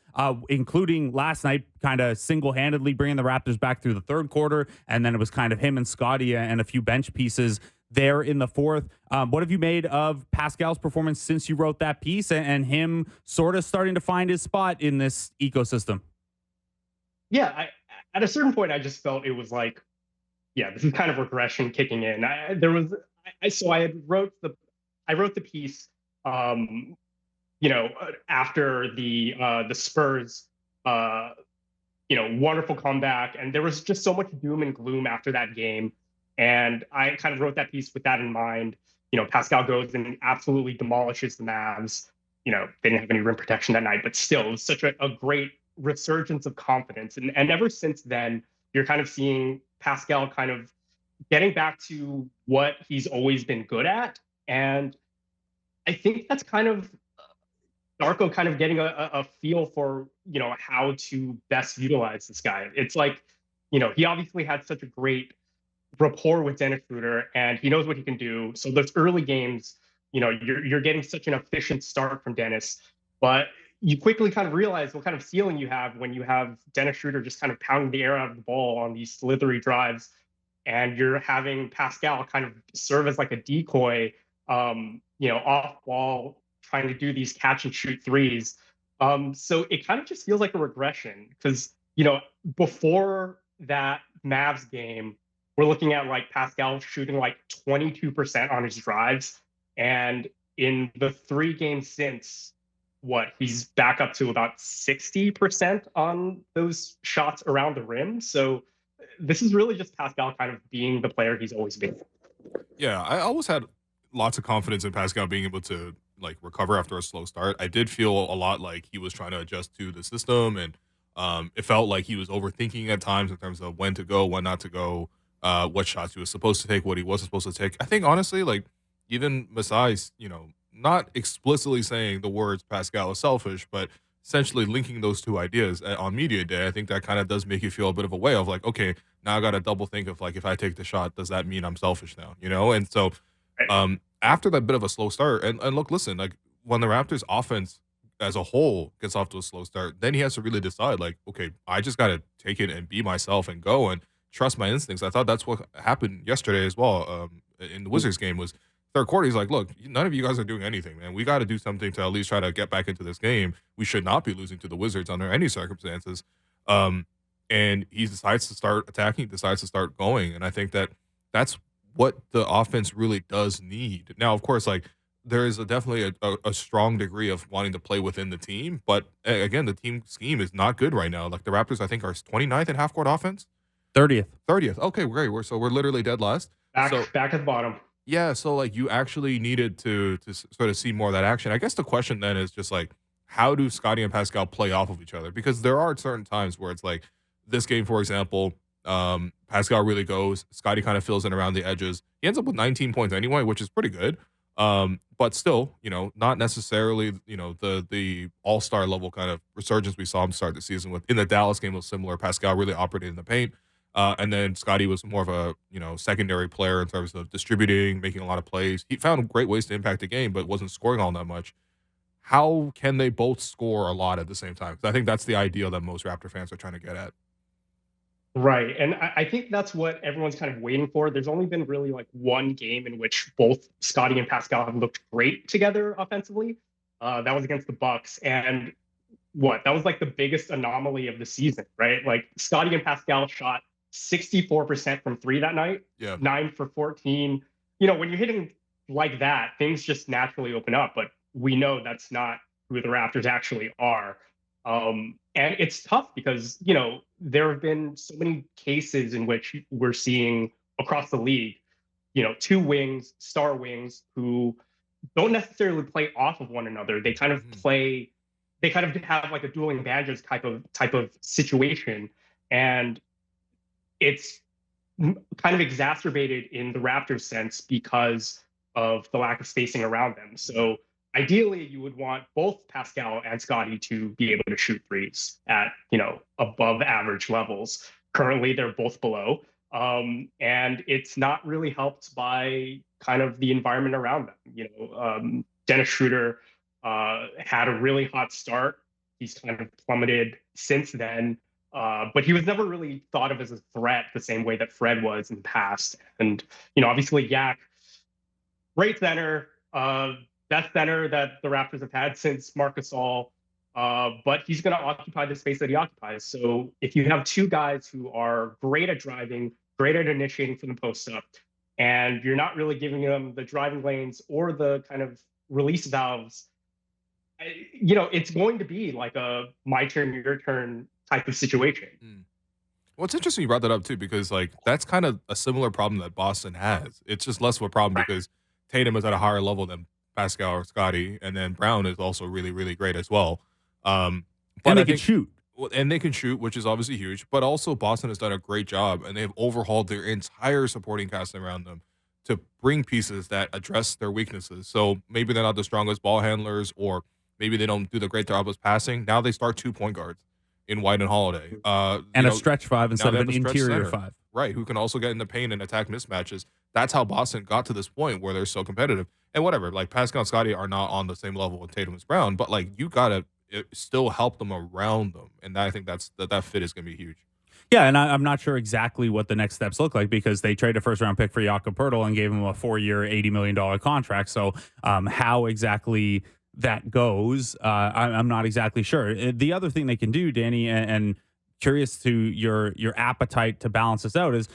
including last night, kind of single-handedly bringing the Raptors back through the third quarter. And then it was kind of him and Scottie and a few bench pieces there in the fourth. What have you made of Pascal's performance since you wrote that piece and him sort of starting to find his spot in this ecosystem? Yeah, at a certain point, I just felt it was like, yeah, this is kind of regression kicking in. I wrote the piece, after the Spurs, wonderful comeback, and there was just so much doom and gloom after that game, and I kind of wrote that piece with that in mind. Pascal goes and absolutely demolishes the Mavs. They didn't have any rim protection that night, but still, it was such a great resurgence of confidence. And ever since then, you're kind of seeing Pascal kind of getting back to what he's always been good at. And I think that's kind of Darko kind of getting a feel for, how to best utilize this guy. It's like, he obviously had such a great rapport with Dennis Schröder, and he knows what he can do. So those early games, you're getting such an efficient start from Dennis, but you quickly kind of realize what kind of ceiling you have when you have Dennis Schröder just kind of pounding the air out of the ball on these slithery drives, and you're having Pascal kind of serve as like a decoy, off ball, trying to do these catch and shoot threes. So it kind of just feels like a regression because, before that Mavs game, we're looking at like Pascal shooting like 22% on his drives. And in the 3 games since, he's back up to about 60% on those shots around the rim. So this is really just Pascal kind of being the player he's always been. Yeah, I always had lots of confidence in Pascal being able to like recover after a slow start. I did feel a lot like he was trying to adjust to the system, and it felt like he was overthinking at times in terms of when to go, when not to go, what shots he was supposed to take, what he wasn't supposed to take. I think honestly, like even Masai, not explicitly saying the words Pascal is selfish, but essentially linking those two ideas on media day, I think that kind of does make you feel a bit of a way of like, okay, now I got to double think of like, if I take the shot, does that mean I'm selfish now? And so after that bit of a slow start, and look, listen, like when the Raptors offense as a whole gets off to a slow start, then he has to really decide like, okay, I just got to take it and be myself and go and trust my instincts. I thought that's what happened yesterday as well in the Wizards game was third quarter, he's like, look, none of you guys are doing anything, man. We got to do something to at least try to get back into this game. We should not be losing to the Wizards under any circumstances. And he decides to start attacking, decides to start going. And I think that that's what the offense really does need. Now, of course, like there is definitely a strong degree of wanting to play within the team. But again, the team scheme is not good right now. Like the Raptors, I think, are 29th in half court offense. 30th. 30th. Okay, great. We're literally dead last. So Back at the bottom. yeah, so like you actually needed to sort of see more of that action. I guess the question then is just like, how do Scotty and Pascal play off of each other? Because there are certain times where it's like this game, for example, Pascal really goes. Scotty kind of fills in around the edges. He ends up with 19 points anyway, which is pretty good. But still, not necessarily, the all-star level kind of resurgence we saw him start the season with. In the Dallas game was similar. Pascal really operated in the paint. And then Scotty was more of a, secondary player in terms of distributing, making a lot of plays. He found great ways to impact the game, but wasn't scoring all that much. How can they both score a lot at the same time? 'Cause I think that's the ideal that most Raptor fans are trying to get at. Right. And I think that's what everyone's kind of waiting for. There's only been really like one game in which both Scotty and Pascal have looked great together offensively. That was against the Bucks. And that was like the biggest anomaly of the season, right? Like Scotty and Pascal shot 64% from three that night, Yeah. 9 for 14. When you're hitting like that, things just naturally open up. But we know that's not who the Raptors actually are. And it's tough because, there have been so many cases in which we're seeing across the league, two wings, star wings, who don't necessarily play off of one another. They kind of have like a dueling banjos type of situation. And it's kind of exacerbated in the Raptors sense because of the lack of spacing around them. So ideally, you would want both Pascal and Scotty to be able to shoot threes at, above average levels. Currently, they're both below. And it's not really helped by kind of the environment around them. Dennis Schröder had a really hot start. He's kind of plummeted since then. But he was never really thought of as a threat the same way that Fred was in the past. And, obviously Yak, great center, best center that the Raptors have had since Marc Gasol. But he's going to occupy the space that he occupies. So if you have two guys who are great at driving, great at initiating from the post up, and you're not really giving them the driving lanes or the kind of release valves, it's going to be like a my turn, your turn type of situation. Well, it's interesting you brought that up too, because like that's kind of a similar problem that Boston has. It's just less of a problem because Tatum is at a higher level than Pascal or Scotty, and then Brown is also really, really great as well. But and they can shoot. And they can shoot, which is obviously huge. But also Boston has done a great job, and they've overhauled their entire supporting cast around them to bring pieces that address their weaknesses. So maybe they're not the strongest ball handlers, or maybe they don't do the great job of passing. Now they start 2 point guards in White and Holiday. And a stretch five instead of an interior five. Right, who can also get in the paint and attack mismatches. That's how Boston got to this point where they're so competitive. And whatever, like Pascal and Scotty are not on the same level with Tatum and Brown, but like you got to still help them around them. And I think that fit is going to be huge. Yeah, and I'm not sure exactly what the next steps look like because they traded a first-round pick for Jakob Poeltl and gave him a 4-year, $80 million contract. So how exactly that goes, I'm not exactly sure. The other thing they can do, Danny, and curious to your appetite to balance this out is,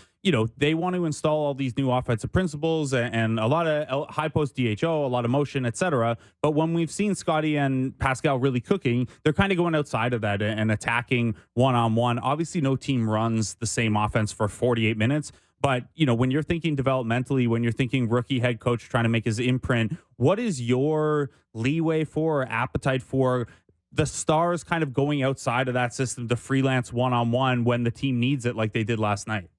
they want to install all these new offensive principles and a lot of high post DHO, a lot of motion, etc. But when we've seen Scotty and Pascal really cooking, they're kind of going outside of that and attacking one-on-one. Obviously, no team runs the same offense for 48 minutes. But, when you're thinking developmentally, when you're thinking rookie head coach trying to make his imprint, what is your leeway for or appetite for the stars kind of going outside of that system to freelance one-on-one when the team needs it like they did last night?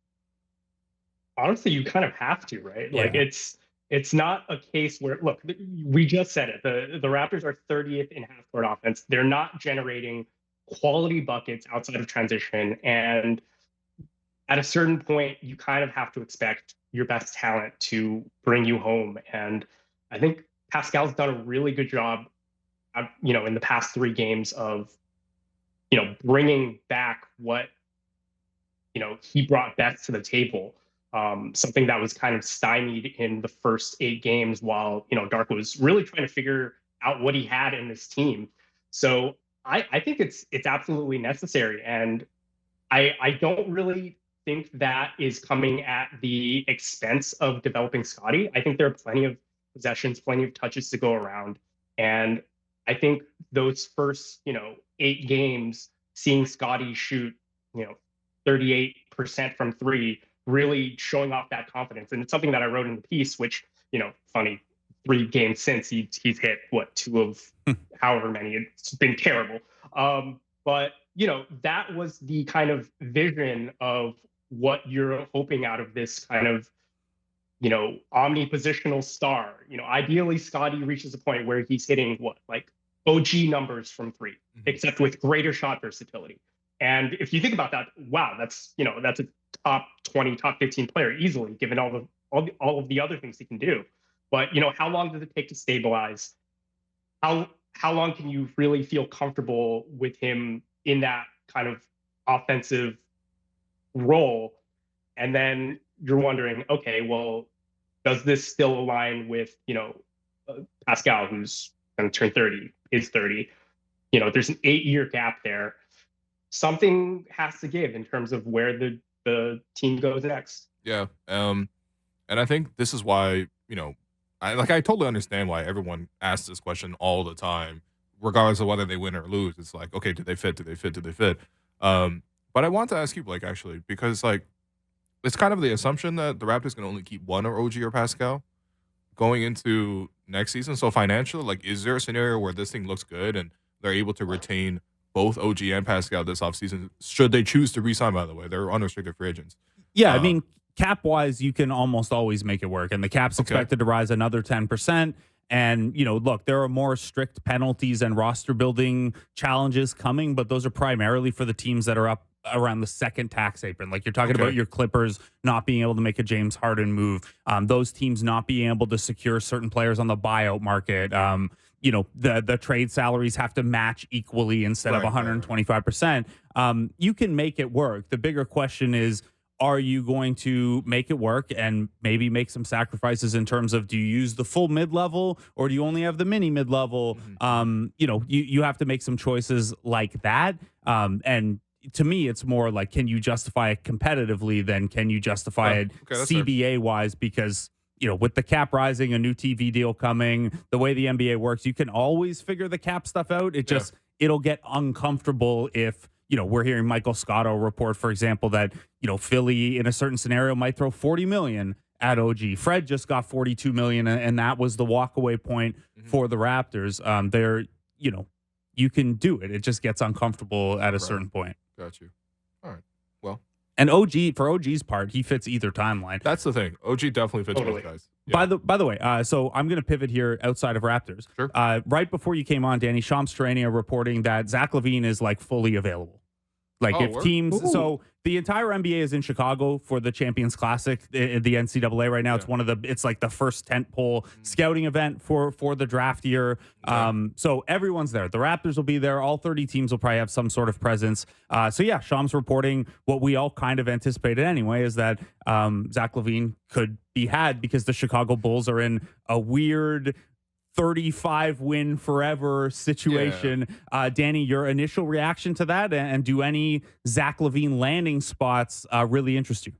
Honestly, you kind of have to, right? Yeah. Like it's not a case where, look, we just said it. The Raptors are 30th in half court offense. They're not generating quality buckets outside of transition. And at a certain point, you kind of have to expect your best talent to bring you home. And I think Pascal's done a really good job, in the past 3 games of, bringing back what, he brought best to the table. Something that was kind of stymied in the first 8 games while, Dark was really trying to figure out what he had in this team. So I think it's absolutely necessary. And I don't really think that is coming at the expense of developing Scotty. I think there are plenty of possessions, plenty of touches to go around. And I think those first, 8 games, seeing Scotty shoot, 38% from three, really showing off that confidence. And it's something that I wrote in the piece, which, funny, 3 games since he's hit, 2 of however many. It's been terrible. But, that was the kind of vision of what you're hoping out of this kind of, omnipositional star. Ideally, Scotty reaches a point where he's hitting OG numbers from 3, except with greater shot versatility. And if you think about that, wow, that's a top 20, top 15 player easily, given all of the other things he can do. But how long does it take to stabilize? How long can you really feel comfortable with him in that kind of offensive role? And then you're wondering, okay, well, does this still align with Pascal, who's going to turn 30, is 30? There's an 8-year gap there. Something has to give in terms of where the team goes next. Yeah. And I think this is why, I totally understand why everyone asks this question all the time, regardless of whether they win or lose. It's like, okay, do they fit? Do they fit? Do they fit? But I want to ask you, Blake, actually, because it's kind of the assumption that the Raptors can only keep one or OG or Pascal going into next season. So financially, is there a scenario where this thing looks good and they're able to retain both OG and Pascal this offseason, should they choose to re-sign, by the way? They're unrestricted free agents. Yeah, I mean, cap-wise, you can almost always make it work. And the cap's expected to rise another 10%. And, look, there are more strict penalties and roster-building challenges coming, but those are primarily for the teams that are up around the second tax apron. You're talking about your Clippers not being able to make a James Harden move, those teams not being able to secure certain players on the buyout market. The trade salaries have to match equally instead of 125%. You can make it work. The bigger question is, are you going to make it work and maybe make some sacrifices in terms of, do you use the full mid-level or do you only have the mini mid-level? You have to make some choices like that. And to me, it's more like, can you justify it competitively than can you justify it CBA-wise? Because, with the cap rising, a new TV deal coming, the way the NBA works, you can always figure the cap stuff out. It'll get uncomfortable if, we're hearing Michael Scotto report, for example, that, Philly in a certain scenario might throw $40 million at OG. Fred just got $42 million, and that was the walkaway point for the Raptors. You can do it. It just gets uncomfortable at a certain point. Got you. All right. Well. And for OG's part, he fits either timeline. That's the thing. OG definitely fits both guys. Yeah. By the way, so I'm going to pivot here outside of Raptors. Sure. Right before you came on, Danny, Shams Charania reporting that Zach LaVine is fully available. If teams, so the entire NBA is in Chicago for the Champions Classic, the NCAA right now. Yeah. It's the first tentpole scouting event for the draft year. So everyone's there. The Raptors will be there. All 30 teams will probably have some sort of presence. Shams reporting what we all kind of anticipated anyway, is that Zach LaVine could be had because the Chicago Bulls are in a weird 35 win forever situation. Yeah. Danny, your initial reaction to that, and do any Zach LaVine landing spots really interest you?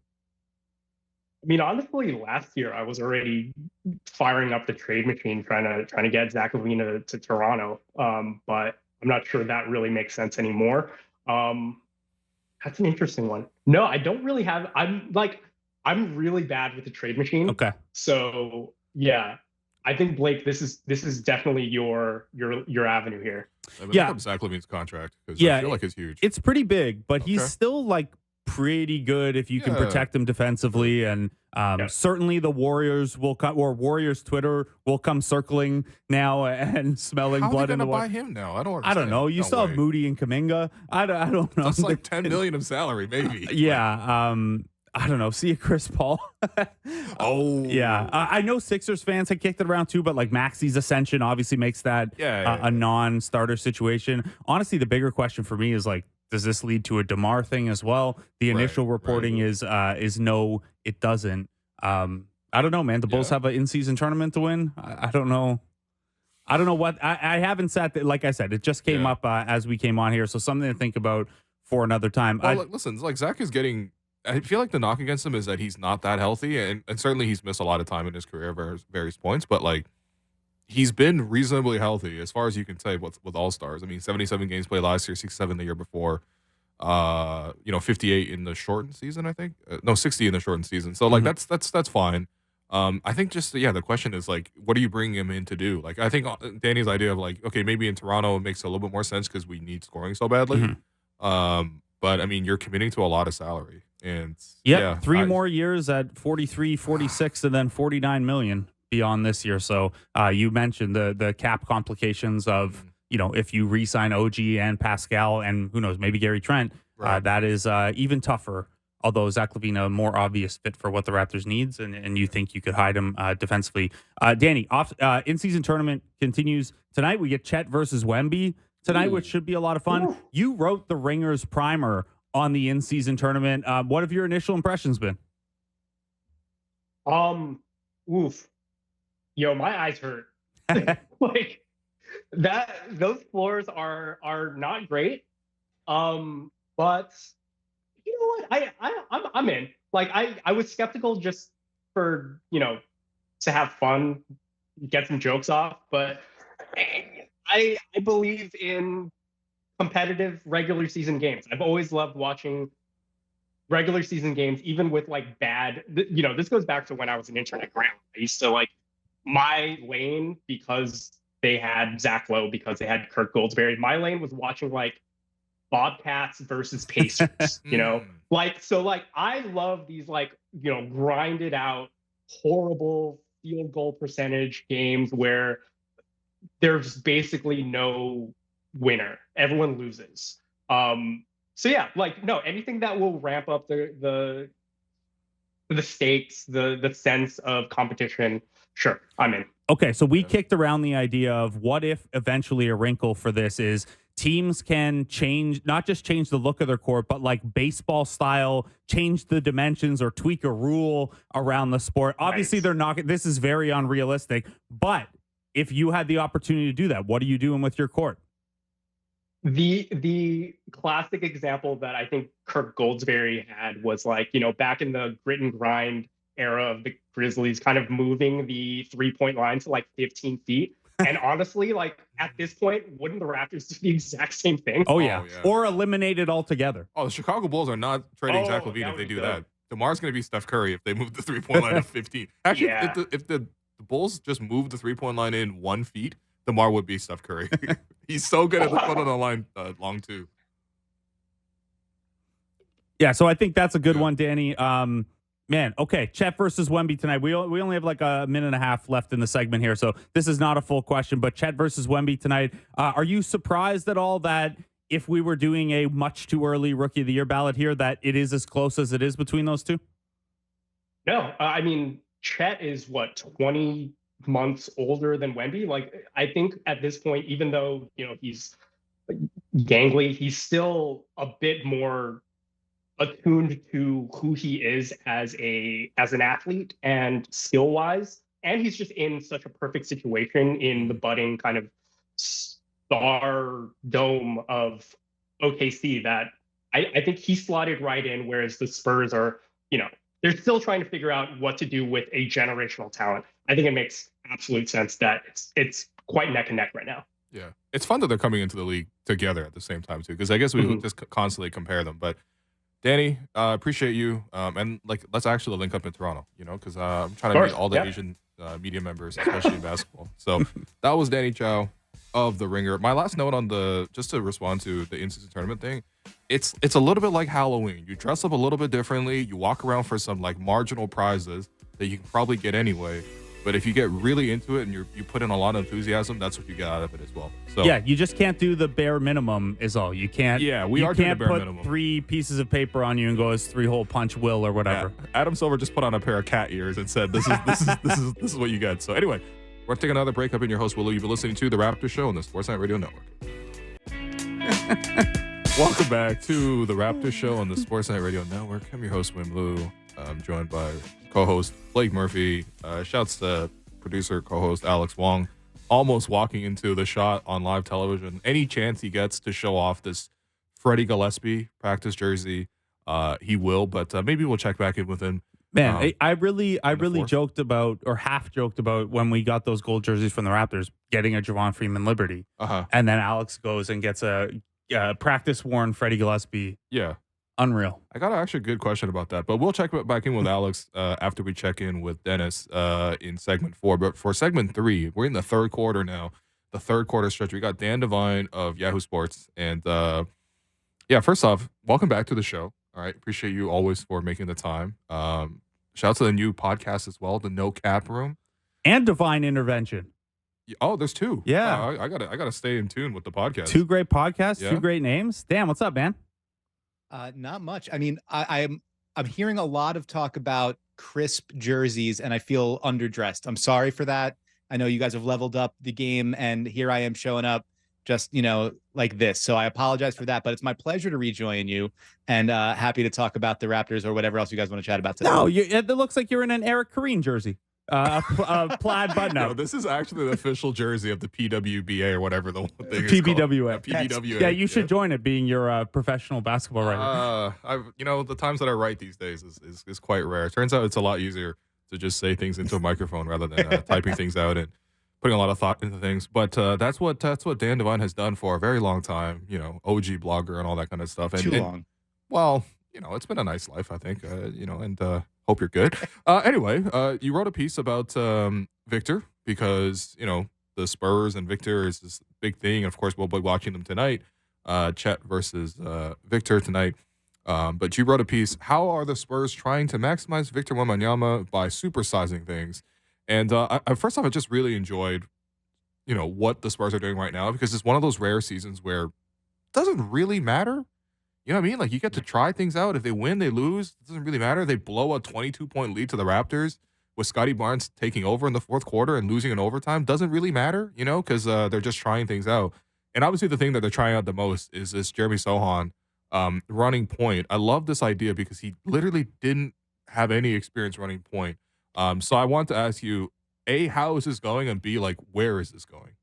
I mean, honestly, last year I was already firing up the trade machine, trying to get Zach LaVine to Toronto. But I'm not sure that really makes sense anymore. That's an interesting one. No, I don't really have. I'm really bad with the trade machine. Okay. So yeah. I think, Blake, this is definitely your avenue here. Look up Zach LaVine's contract, because I feel like it's huge. It's pretty big, but he's still pretty good if you can protect him defensively. And certainly the Warriors will come, or Warriors Twitter will come circling now and smelling blood in the water. Buy him now? I don't understand. I don't know. You still have Moody and Kuminga. I don't know. That's like $10 million of salary, maybe. Yeah. I don't know. See you, Chris Paul. I know Sixers fans had kicked it around too, but Maxi's ascension obviously makes that a non-starter situation. Honestly, the bigger question for me is does this lead to a DeMar thing as well? The initial reporting is no, it doesn't. I don't know, man. The Bulls have an in-season tournament to win. I don't know. I don't know what I haven't sat there. Like I said, it just came up as we came on here, so something to think about for another time. Well, listen, Zach is getting I feel like the knock against him is that he's not that healthy, and certainly he's missed a lot of time in his career at various points, but like he's been reasonably healthy as far as you can say with all-stars. I mean, 77 games played last year, 67 the year before. 58 in the shortened season, I think. No, 60 in the shortened season. So like that's fine. I think just the question is like, what do you bring him in to do? Like, I think Danny's idea of like, okay, maybe in Toronto it makes a little bit more sense because we need scoring so badly. But I mean, you're committing to a lot of salary, and three more years at 43, 46, and then 49 million beyond this year. So you mentioned the cap complications of if you re-sign OG and Pascal and who knows, maybe Gary Trent, that is even tougher. Although Zach LaVine a more obvious fit for what the Raptors needs, and you think you could hide him defensively. Danny, in-season tournament continues tonight. We get Chet versus Wemby tonight, which should be a lot of fun. Ooh. You wrote the Ringers primer on the in-season tournament. What have your initial impressions been? Oof. Yo, my eyes hurt. Like those floors are not great. But you know what? I'm in. Like I was skeptical just for, to have fun, get some jokes off, but I believe in competitive regular season games. I've always loved watching regular season games, even with like bad, this goes back to when I was an intern at Grant. I used to like my lane, because they had Zach Lowe, because they had Kirk Goldsberry. My lane was watching like Bobcats versus Pacers, like, so like I love these like, grinded out, horrible field goal percentage games where there's basically no winner. Everyone loses. So yeah, like no, anything that will ramp up the stakes, the sense of competition. Sure, I'm in. Okay, so we kicked around the idea of what if eventually a wrinkle for this is teams can change, not just change the look of their court, but like baseball style, change the dimensions or tweak a rule around the sport. Obviously, they're not. This is very unrealistic. But if you had the opportunity to do that, what are you doing with your court? The classic example that I think Kirk Goldsberry had was like, back in the grit and grind era of the Grizzlies, kind of moving the 3-point line to like 15 feet. And honestly, like at this point, wouldn't the Raptors do the exact same thing? Oh yeah. Or eliminate it altogether. Oh, the Chicago Bulls are not trading Zach LaVine if they do that. DeMar's going to be Steph Curry if they move the 3-point line to 15. Actually, if the Bulls just move the 3-point line in 1 feet, DeMar would be Steph Curry. He's so good at the foot of the line long too. Yeah, so I think that's a good one, Danny. Man, okay, Chet versus Wemby tonight. We only have like a minute and a half left in the segment here, so this is not a full question, but Chet versus Wemby tonight. Are you surprised at all that if we were doing a much too early Rookie of the Year ballot here, that it is as close as it is between those two? No, I mean, Chet is, 20 months older than Wemby? Like, I think at this point, even though, he's gangly, he's still a bit more attuned to who he is as an athlete and skill wise, and he's just in such a perfect situation in the budding kind of star dome of OKC that I think he slotted right in, whereas the Spurs are, they're still trying to figure out what to do with a generational talent. I think it makes absolute sense that it's quite neck and neck right now. Yeah, it's fun that they're coming into the league together at the same time too, because I guess we just constantly compare them, but Danny, appreciate you. And like, let's actually link up in Toronto, because I'm trying to meet all the Asian media members, especially in basketball. So that was Danny Chau of The Ringer. My last note on just to respond to the in-season tournament thing, it's a little bit like Halloween. You dress up a little bit differently. You walk around for some like marginal prizes that you can probably get anyway. But if you get really into it and you put in a lot of enthusiasm, that's what you get out of it as well. So yeah, you just can't do the bare minimum is all. You can't. Yeah, we are doing the bare minimum. 3 pieces of paper on you and go as 3-hole punch Will or whatever. Yeah. Adam Silver just put on a pair of cat ears and said, "This is what you get." So anyway, we're taking another break. I've been your host Willow. You've been listening to the Raptors Show on the Sportsnet Radio Network. Welcome back to the Raptors Show on the Sportsnet Radio Network. I'm your host Wim Lou. I'm joined by co-host Blake Murphy. Shouts to producer, co-host Alex Wong, almost walking into the shot on live television. Any chance he gets to show off this Freddie Gillespie practice jersey, he will, but maybe we'll check back in with him. Man, I really fourth. joked about, or half joked about, when we got those gold jerseys from the Raptors, getting a Javon Freeman Liberty. And then Alex goes and gets a practice-worn Freddie Gillespie. Yeah. Unreal. I got actually a good question about that, but we'll check back in with Alex after we check in with Dennis in segment 4. But for segment 3, we're in the third quarter now. The third quarter stretch. We got Dan Devine of Yahoo Sports. And yeah, first off, welcome back to the show. All right. Appreciate you always for making the time. Shout out to the new podcast as well, the No Cap Room. And Divine Intervention. Oh, there's 2. Yeah. I gotta stay in tune with the podcast. 2 great podcasts, Yeah. 2 great names. Dan, what's up, man? Not much. I mean, I'm hearing a lot of talk about crisp jerseys, and I feel underdressed. I'm sorry for that. I know you guys have leveled up the game, and here I am showing up just, like this. So I apologize for that, but it's my pleasure to rejoin you, and happy to talk about the Raptors or whatever else you guys want to chat about today. No, it looks like you're in an Eric Kareem jersey. A plaid button up. No, this is actually the official jersey of the PWBA or whatever the thing is PBWA. called. Yeah, PBWA. Yeah, you should join it, being your professional basketball writer. The times that I write these days is quite rare. It turns out it's a lot easier to just say things into a microphone rather than typing things out and putting a lot of thought into things. But that's what Dan Devine has done for a very long time. OG blogger and all that kind of stuff. Too long. Well, it's been a nice life, I think. And hope you're good. Anyway, you wrote a piece about Victor because the Spurs and Victor is this big thing. And of course, we'll be watching them tonight. Chet versus Victor tonight. But you wrote a piece. How are the Spurs trying to maximize Victor Wembanyama by supersizing things? And first off, I just really enjoyed, what the Spurs are doing right now, because it's one of those rare seasons where it doesn't really matter. You know what I mean? Like, you get to try things out. If they win, they lose. It doesn't really matter. They blow a 22-point lead to the Raptors with Scotty Barnes taking over in the fourth quarter and losing in overtime. Doesn't really matter, because they're just trying things out. And obviously the thing that they're trying out the most is this Jeremy Sohan running point. I love this idea because he literally didn't have any experience running point. So I want to ask you, A, how is this going? And B, like, where is this going?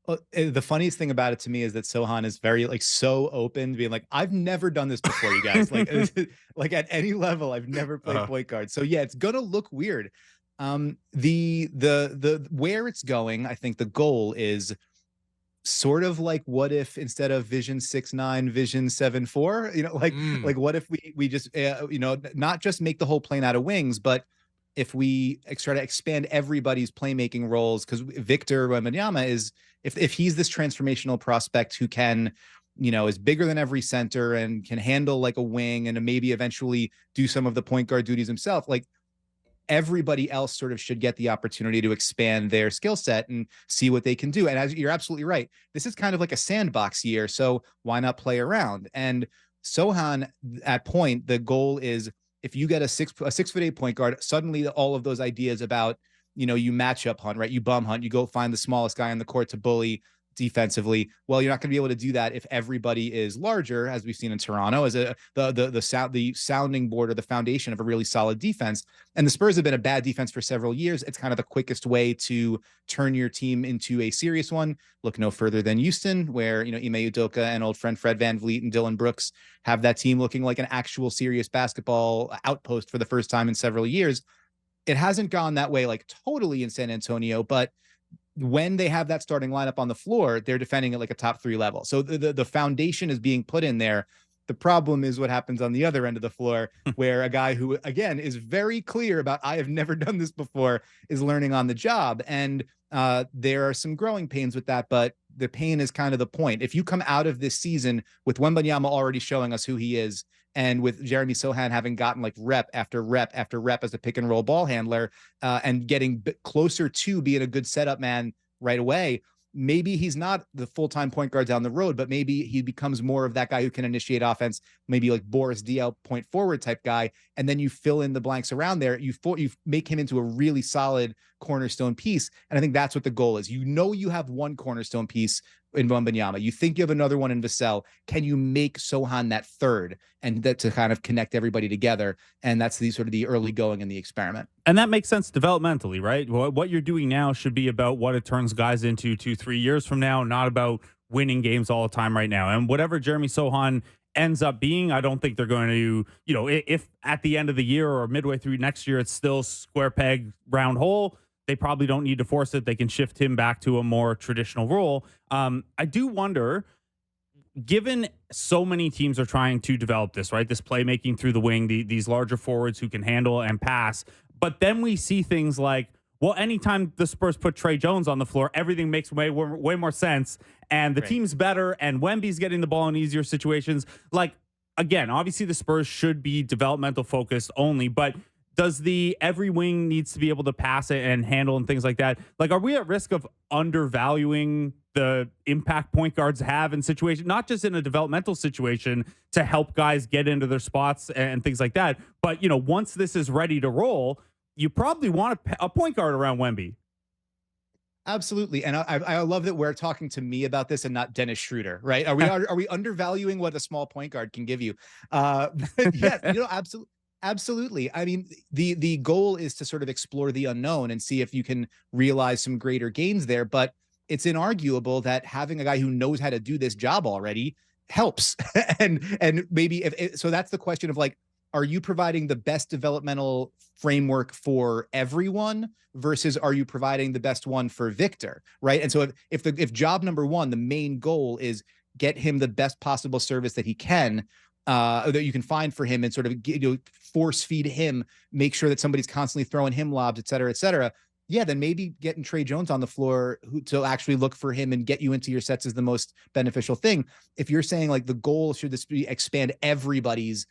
Well, the funniest thing about it to me is that Sohan is very so open, being like, I've never done this before, you guys. like at any level, I've never played point guard. So yeah, it's gonna look weird. The where it's going, I think the goal is sort of like, what if instead of Vision 6'9", Vision 7'4", like what if we just not just make the whole plane out of wings, but if we try to expand everybody's playmaking roles, because Victor Wembanyama is, if he's this transformational prospect who can, is bigger than every center and can handle like a wing and maybe eventually do some of the point guard duties himself, like everybody else sort of should get the opportunity to expand their skill set and see what they can do. And as you're absolutely right, this is kind of like a sandbox year. So why not play around? And Sohan at point, the goal is, if you get a 6'8" point guard, suddenly all of those ideas about, you matchup hunt, right? You bum hunt, you go find the smallest guy on the court to bully defensively. Well, you're not going to be able to do that if everybody is larger, as we've seen in Toronto, as the sounding board or the foundation of a really solid defense. And the Spurs have been a bad defense for several years. It's kind of the quickest way to turn your team into a serious one. Look no further than Houston, where Ime Udoka and old friend Fred VanVleet and Dylan Brooks have that team looking like an actual serious basketball outpost for the first time in several years. It hasn't gone that way like totally in San Antonio, but when they have that starting lineup on the floor, they're defending at like a top 3 level. So the foundation is being put in there. The problem is what happens on the other end of the floor, where a guy who, again, is very clear about, I have never done this before, is learning on the job. And there are some growing pains with that, but the pain is kind of the point. If you come out of this season with Wembanyama already showing us who he is, and with Jeremy Sohan having gotten like rep after rep after rep as a pick and roll ball handler, and getting closer to being a good setup man right away, maybe he's not the full-time point guard down the road, but maybe he becomes more of that guy who can initiate offense, maybe like Boris DL point forward type guy. And then you fill in the blanks around there. You make him into a really solid cornerstone piece. And I think that's what the goal is. You have one cornerstone piece in Wembanyama. You think you have another one in Vassell. Can you make Sohan that third, and that to kind of connect everybody together? And that's the sort of the early going in the experiment. And that makes sense developmentally, right? What you're doing now should be about what it turns guys into 2-3 years from now, not about winning games all the time right now. And whatever Jeremy Sohan ends up being. I don't think they're going to, if at the end of the year or midway through next year, it's still square peg, round hole, they probably don't need to force it. They can shift him back to a more traditional role. I do wonder, given so many teams are trying to develop this, right? This playmaking through the wing, these larger forwards who can handle and pass. But then we see things like, well, anytime the Spurs put Trey Jones on the floor, everything makes way more sense. And the team's better, and Wemby's getting the ball in easier situations. Like, again, obviously the Spurs should be developmental focused only, but does every wing needs to be able to pass it and handle and things like that? Like, are we at risk of undervaluing the impact point guards have in situations, not just in a developmental situation to help guys get into their spots and things like that, but, once this is ready to roll, you probably want a point guard around Wemby. Absolutely. And I love that we're talking to me about this and not Dennis Schröder, right? Are we undervaluing what a small point guard can give you? Yes, absolutely. I mean, the goal is to sort of explore the unknown and see if you can realize some greater gains there. But it's inarguable that having a guy who knows how to do this job already helps. and maybe so that's the question of like, are you providing the best developmental framework for everyone versus are you providing the best one for Victor, right? And so if job number one, the main goal is get him the best possible service that he can, that you can find for him, and sort of force feed him, make sure that somebody's constantly throwing him lobs, et cetera, yeah, then maybe getting Trey Jones on the floor to actually look for him and get you into your sets is the most beneficial thing. If you're saying like the goal should this be expand everybody's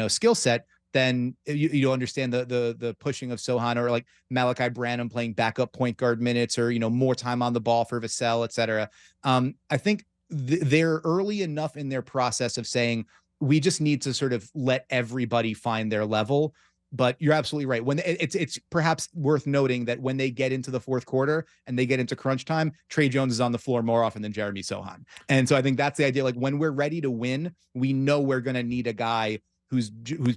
skill set, then you understand the pushing of Sohan or like Malachi Branham playing backup point guard minutes, or more time on the ball for Vassell, et cetera. I think they're early enough in their process of saying we just need to sort of let everybody find their level. But you're absolutely right. When it's perhaps worth noting that when they get into the fourth quarter and they get into crunch time, Trey Jones is on the floor more often than Jeremy Sohan. And so I think that's the idea. Like when we're ready to win, we know we're going to need a guy whose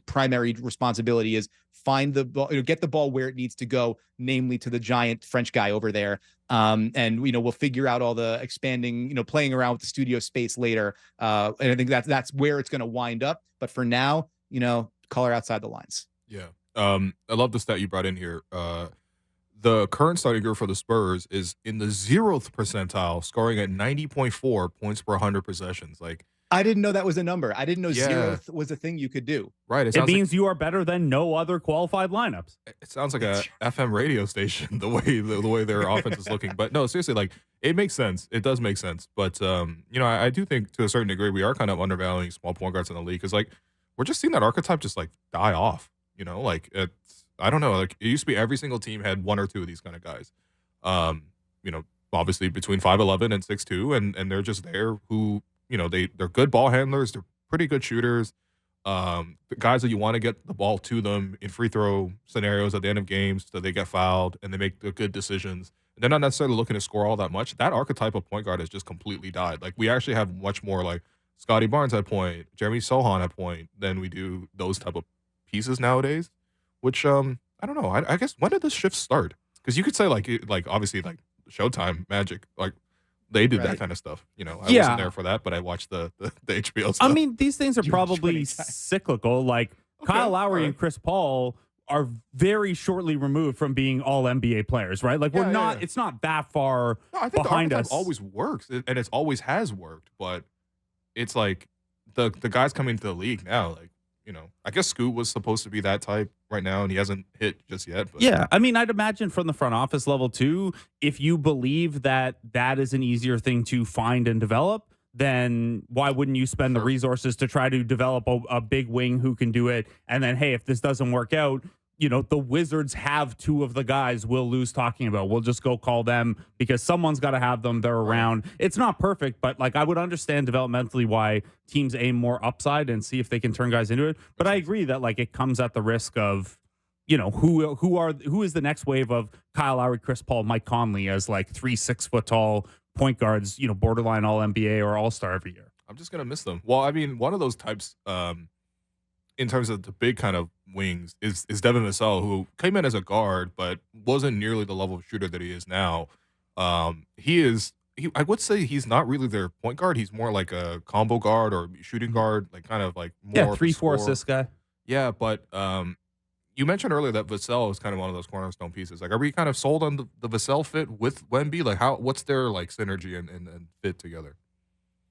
primary responsibility is find the ball, get the ball where it needs to go, namely to the giant French guy over there. And we'll figure out all the expanding, playing around with the studio space later. And I think that's where it's going to wind up. But for now, color outside the lines. Yeah. I love the stat you brought in here. The current starting group for the Spurs is in the 0th percentile, scoring at 90.4 points per 100 possessions. Like, I didn't know that was a number. I didn't know 0th was a thing you could do. Right. It means you are better than no other qualified lineups. It sounds like a FM radio station, the way their offense is looking. But no, seriously, like it makes sense. It does make sense. But I do think to a certain degree we are kind of undervaluing small point guards in the league, because like we're just seeing that archetype just like die off. I don't know. Like it used to be every single team had one or two of these kind of guys. Obviously between 5'11" and 6'2", and they're just there who, they're good ball handlers, they're pretty good shooters. The guys that you want to get the ball to them in free throw scenarios at the end of games so they get fouled and they make the good decisions. They're not necessarily looking to score all that much. That archetype of point guard has just completely died. Like we actually have much more like Scotty Barnes at point, Jeremy Sohan at point than we do those type of pieces nowadays, which I don't know. I guess when did this shift start? Because you could say like obviously like Showtime, Magic, like they did that kind of stuff. I wasn't there for that, but I watched the HBO stuff. I mean, these things are probably cyclical. Like Kyle Lowry and Chris Paul are very shortly removed from being all NBA players, right? Like it's not that far behind us. Always works, and it always has worked, but it's like the guys coming into the league now, like. I guess Scoot was supposed to be that type right now, and he hasn't hit just yet. But. Yeah, I mean, I'd imagine from the front office level, too, if you believe that is an easier thing to find and develop, then why wouldn't you spend the resources to try to develop a big wing who can do it? And then, hey, if this doesn't work out, the Wizards have two of the guys we'll lose talking about. We'll just go call them because someone's got to have them. They're around. It's not perfect, but like I would understand developmentally why teams aim more upside and see if they can turn guys into it. But I agree that like it comes at the risk of, who is the next wave of Kyle Lowry, Chris Paul, Mike Conley as like 3 6-foot tall point guards, borderline all NBA or all-star every year. I'm just going to miss them. Well, I mean, one of those types, in terms of the big kind of wings is Devin Vassell, who came in as a guard but wasn't nearly the level of shooter that he is now. He is I would say he's not really their point guard. He's more like a combo guard or shooting guard, like kind of like more Yeah, of a 3-4 scorer. assist guy. Yeah, but you mentioned earlier that Vassell is kind of one of those cornerstone pieces. Like, are we kind of sold on the Vassell fit with Wemby? Like, what's their like synergy and fit together?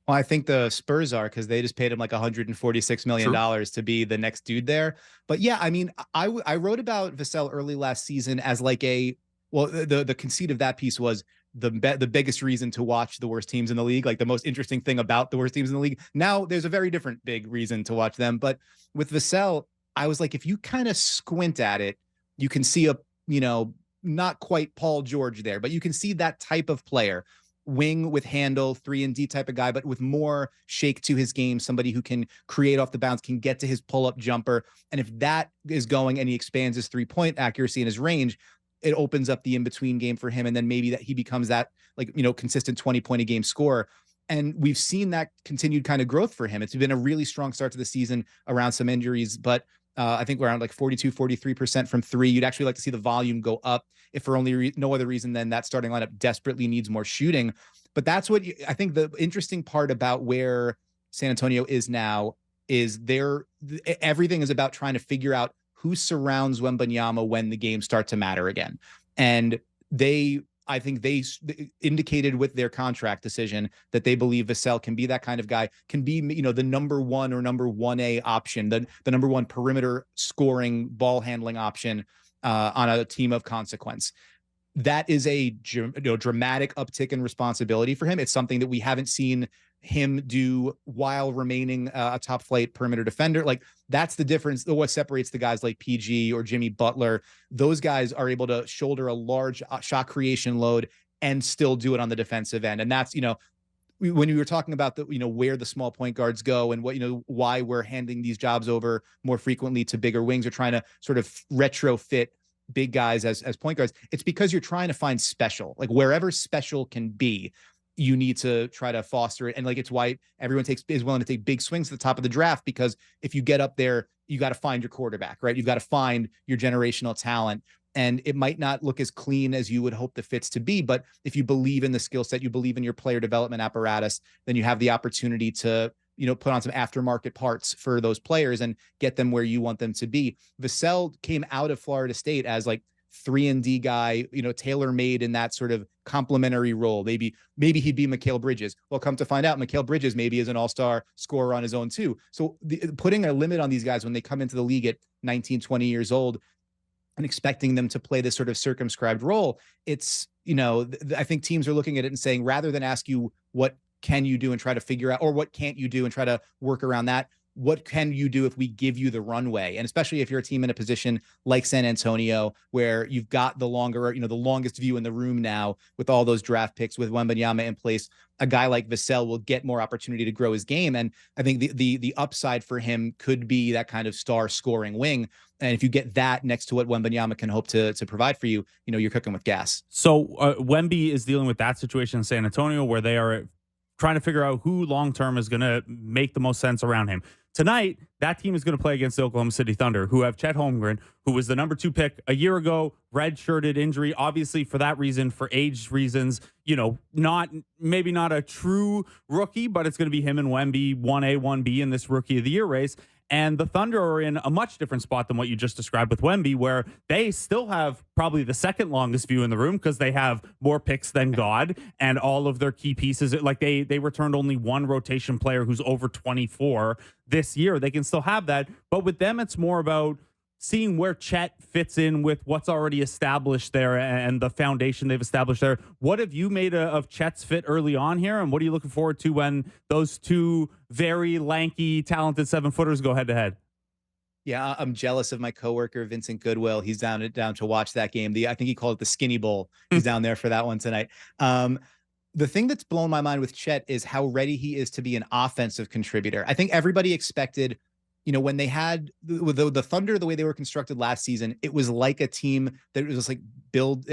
Well, I think the Spurs are, because they just paid him like $146 million to be the next dude there. But yeah, I mean, I wrote about Vassell early last season as like the conceit of that piece was the biggest reason to watch the worst teams in the league, like the most interesting thing about the worst teams in the league. Now there's a very different big reason to watch them. But with Vassell, I was like, if you kind of squint at it, you can see not quite Paul George there, but you can see that type of player. Wing with handle, 3-and-D type of guy, but with more shake to his game, somebody who can create off the bounce, can get to his pull-up jumper. And if that is going and he expands his 3-point accuracy and his range, it opens up the in-between game for him. And then maybe that he becomes that consistent 20-point a game scorer. And we've seen that continued kind of growth for him. It's been a really strong start to the season around some injuries, but I think we're around like 43% from three. You'd actually like to see the volume go up if for only no other reason than that starting lineup desperately needs more shooting. But that's what I think the interesting part about where San Antonio is now is everything is about trying to figure out who surrounds Wembanyama when the games start to matter again. And I think they indicated with their contract decision that they believe Vassell can be that kind of guy, can be, the number one or number 1A option, the number one perimeter scoring ball handling option on a team of consequence. That is a dramatic uptick in responsibility for him. It's something that we haven't seen him do while remaining a top flight perimeter defender. Like, that's the difference. What separates the guys like PG or Jimmy Butler. Those guys are able to shoulder a large shot creation load and still do it on the defensive end. And that's, when we were talking about where the small point guards go and what, why we're handing these jobs over more frequently to bigger wings or trying to sort of retrofit big guys as point guards. It's because you're trying to find special, like wherever special can be, you need to try to foster it. And like, it's why everyone is willing to take big swings at the top of the draft, because if you get up there, you got to find your quarterback, right? You've got to find your generational talent. And it might not look as clean as you would hope the fits to be, but if you believe in the skill set, you believe in your player development apparatus, then you have the opportunity to, put on some aftermarket parts for those players and get them where you want them to be. Vassell came out of Florida State as like 3-and-D guy, tailor-made in that sort of complementary role. Maybe he'd be Mikal Bridges. Well, come to find out, Mikal Bridges maybe is an all-star scorer on his own too. So putting a limit on these guys when they come into the league at 19, 20 years old and expecting them to play this sort of circumscribed role, it's, I think teams are looking at it and saying, rather than ask you what can you do and try to figure out, or what can't you do and try to work around that, what can you do if we give you the runway? And especially if you're a team in a position like San Antonio, where you've got the longest view in the room now with all those draft picks, with Wembanyama in place, a guy like Vassell will get more opportunity to grow his game. And I think the upside for him could be that kind of star scoring wing. And if you get that next to what Wembanyama can hope to provide for you, you're cooking with gas. So Wemby is dealing with that situation in San Antonio, where they are trying to figure out who long-term is going to make the most sense around him. Tonight, that team is going to play against the Oklahoma City Thunder, who have Chet Holmgren, who was the number 2 pick a year ago, red-shirted injury, obviously for that reason, for age reasons, maybe not a true rookie, but it's going to be him and Wemby, 1A, 1B in this Rookie of the Year race. And the Thunder are in a much different spot than what you just described with Wemby, where they still have probably the second longest view in the room because they have more picks than God, and all of their key pieces. Like they returned only one rotation player who's over 24 this year. They can still have that. But with them, it's more about seeing where Chet fits in with what's already established there and the foundation they've established there. What have you made of Chet's fit early on here? And what are you looking forward to when those two very lanky, talented 7-footers go head to head? Yeah, I'm jealous of my coworker, Vincent Goodwill. He's down to watch that game. I think he called it the Skinny Bowl. He's down there for that one tonight. The thing that's blown my mind with Chet is how ready he is to be an offensive contributor. I think everybody expected, when they had the Thunder, the way they were constructed last season, it was like a team that was like built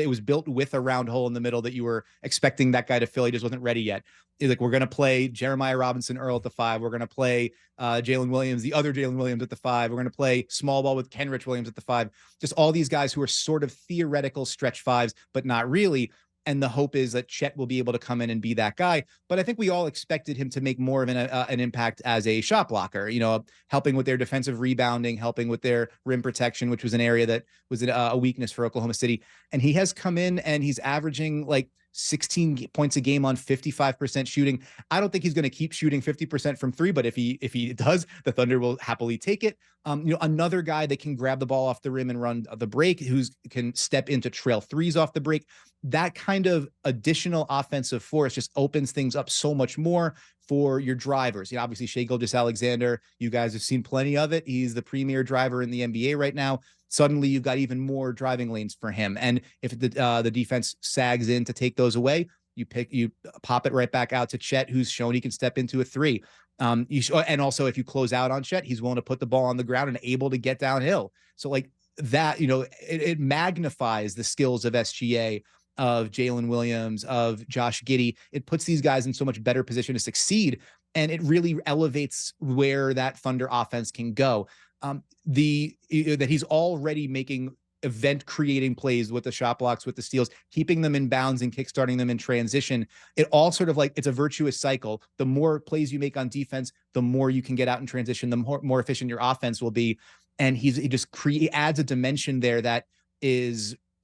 with a round hole in the middle that you were expecting that guy to fill. He just wasn't ready yet. Like, we're going to play Jeremiah Robinson Earl at the 5. We're going to play Jalen Williams, the other Jalen Williams at the 5. We're going to play small ball with Kenrich Williams at the 5. Just all these guys who are sort of theoretical stretch 5s, but not really. And the hope is that Chet will be able to come in and be that guy. But I think we all expected him to make more of an impact as a shot blocker, helping with their defensive rebounding, helping with their rim protection, which was an area that was a weakness for Oklahoma City. And he has come in and he's averaging like 16 points a game on 55% shooting. I don't think he's going to keep shooting 50% from three, but if he does, the Thunder will happily take it. Another guy that can grab the ball off the rim and run the break, can step into trail threes off the break. That kind of additional offensive force just opens things up so much more for your drivers. Obviously Shai Gilgeous-Alexander, you guys have seen plenty of it. He's the premier driver in the NBA right now. Suddenly you've got even more driving lanes for him. And if the defense sags in to take those away, you pop it right back out to Chet, who's shown he can step into a three. And also if you close out on Chet, he's willing to put the ball on the ground and able to get downhill. So like that, it magnifies the skills of SGA, of Jalen Williams, of Josh Giddey. It puts these guys in so much better position to succeed. And it really elevates where that Thunder offense can go. That he's already making event creating plays with the shot blocks, with the steals, keeping them in bounds and kickstarting them in transition. It all sort of like, it's a virtuous cycle. The more plays you make on defense, the more you can get out in transition, the more efficient your offense will be. And he adds a dimension there that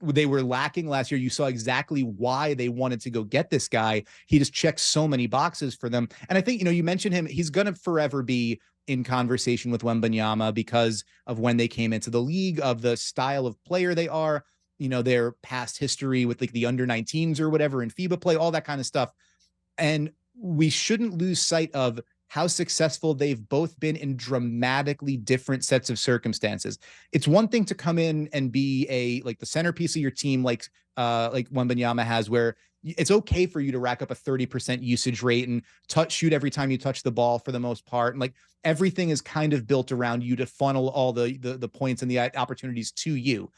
they were lacking last year. You saw exactly why they wanted to go get this guy. He just checks so many boxes for them. And I think, you mentioned him, he's going to forever be in conversation with Wembanyama because of when they came into the league, of the style of player they are, their past history with like the under 19s or whatever in FIBA play, all that kind of stuff. And we shouldn't lose sight of how successful they've both been in dramatically different sets of circumstances. It's one thing to come in and be the centerpiece of your team, like Wembanyama has, where it's okay for you to rack up a 30% usage rate and shoot every time you touch the ball for the most part. And like everything is kind of built around you to funnel all the points and the opportunities to you.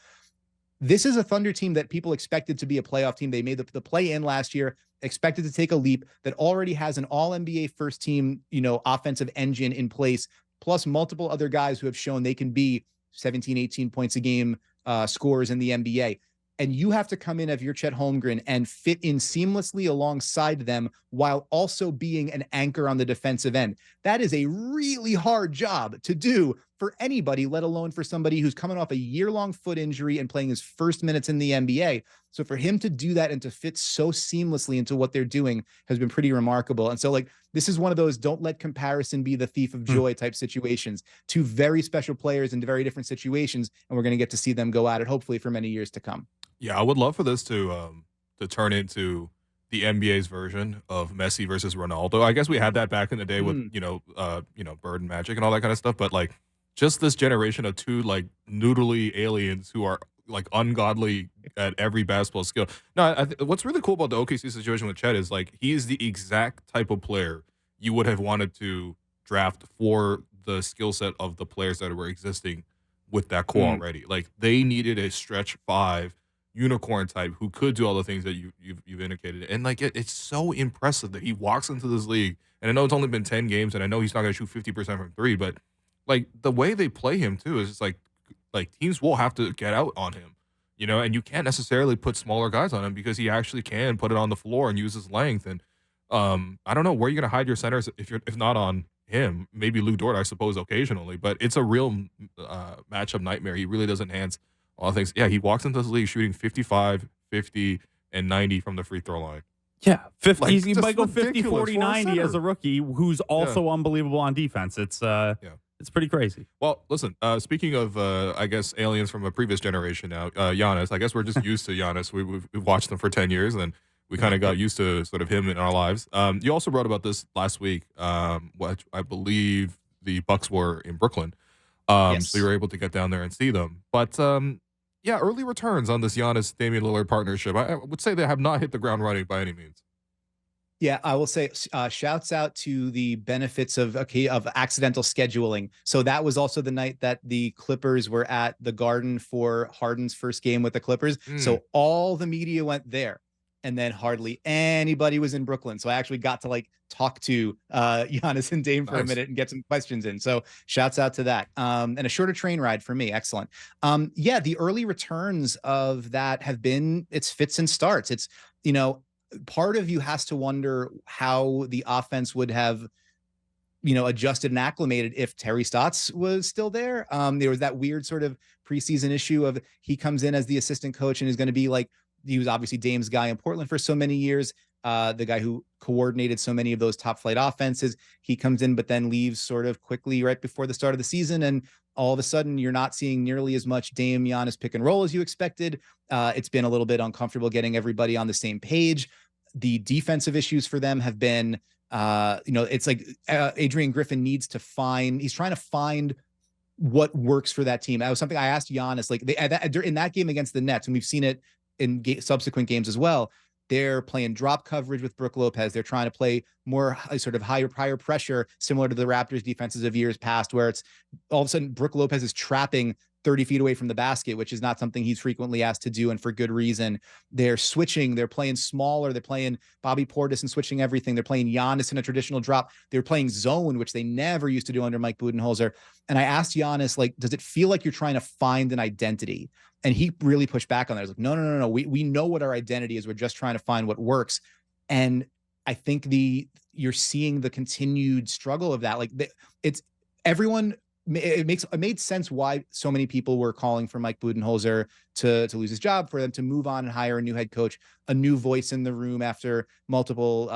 This is a Thunder team that people expected to be a playoff team. They made the play-in last year, expected to take a leap, that already has an all-NBA first team, offensive engine in place, plus multiple other guys who have shown they can be 17, 18 points a game scorers in the NBA. And you have to come in of your Chet Holmgren and fit in seamlessly alongside them while also being an anchor on the defensive end. That is a really hard job to do for anybody, let alone for somebody who's coming off a year-long foot injury and playing his first minutes in the NBA. So for him to do that and to fit so seamlessly into what they're doing has been pretty remarkable. And so like, this is one of those don't let comparison be the thief of joy type situations. Two very special players in very different situations, and we're going to get to see them go at it hopefully for many years to come. Yeah, I would love for this to turn into the NBA's version of Messi versus Ronaldo. I guess we had that back in the day with Bird and Magic and all that kind of stuff. But like, just this generation of two like noodly aliens who are like ungodly at every basketball skill. No, what's really cool about the OKC situation with Chet is like he is the exact type of player you would have wanted to draft for the skill set of the players that were existing with that core already. Like they needed a stretch five unicorn type who could do all the things that you've indicated. And like it's so impressive that he walks into this league. And I know it's only been 10 games, and I know he's not going to shoot 50% from three, but like the way they play him too is just like teams will have to get out on him, and you can't necessarily put smaller guys on him because he actually can put it on the floor and use his length. And I don't know where you're going to hide your centers if not on him. Maybe Lou Dort, I suppose, occasionally, but it's a real matchup nightmare. He really does enhance all things. Yeah, he walks into this league shooting 55, 50, and 90 from the free throw line. Yeah, 50. Like, he might go 50, 40, 90 center. as a rookie who's also unbelievable on defense. It's pretty crazy. Well, listen, speaking of, I guess, aliens from a previous generation now, Giannis, I guess we're just used to Giannis. We've watched him for 10 years, and we kind of got used to sort of him in our lives. You also wrote about this last week, which I believe the Bucks were in Brooklyn. Yes. So you were able to get down there and see them. But yeah, early returns on this Giannis-Damian Lillard partnership. I would say they have not hit the ground running by any means. Yeah, I will say shouts out to the benefits of accidental scheduling. So that was also the night that the Clippers were at the Garden for Harden's first game with the Clippers. So all the media went there. And then hardly anybody was in Brooklyn. So I actually got to like talk to Giannis and Dame for a minute and get some questions in. So shouts out to that. And a shorter train ride for me. Excellent. Yeah, the early returns of that have been, it's fits and starts. part of you has to wonder how the offense would have, adjusted and acclimated if Terry Stotts was still there. There was that weird sort of preseason issue of he comes in as the assistant coach and is going to be like, he was obviously Dame's guy in Portland for so many years, the guy who coordinated so many of those top flight offenses. He comes in, but then leaves sort of quickly right before the start of the season. And all of a sudden you're not seeing nearly as much Dame Giannis pick and roll as you expected. It's been a little bit uncomfortable getting everybody on the same page. The defensive issues for them have been, it's like Adrian Griffin he's trying to find what works for that team. That was something I asked Giannis, like in that game against the Nets, and we've seen it in subsequent games as well. They're playing drop coverage with Brook Lopez. They're trying to play more sort of higher pressure, similar to the Raptors defenses of years past, where it's all of a sudden Brook Lopez is trapping 30 feet away from the basket, which is not something he's frequently asked to do, and for good reason. They're switching. They're playing smaller. They're playing Bobby Portis and switching everything. They're playing Giannis in a traditional drop. They're playing zone, which they never used to do under Mike Budenholzer. And I asked Giannis, like, does it feel like you're trying to find an identity? And he really pushed back on that. I was like, no. We know what our identity is. We're just trying to find what works. And I think you're seeing the continued struggle of that. Like it's everyone. It made sense why so many people were calling for Mike Budenholzer to lose his job, for them to move on and hire a new head coach, a new voice in the room after multiple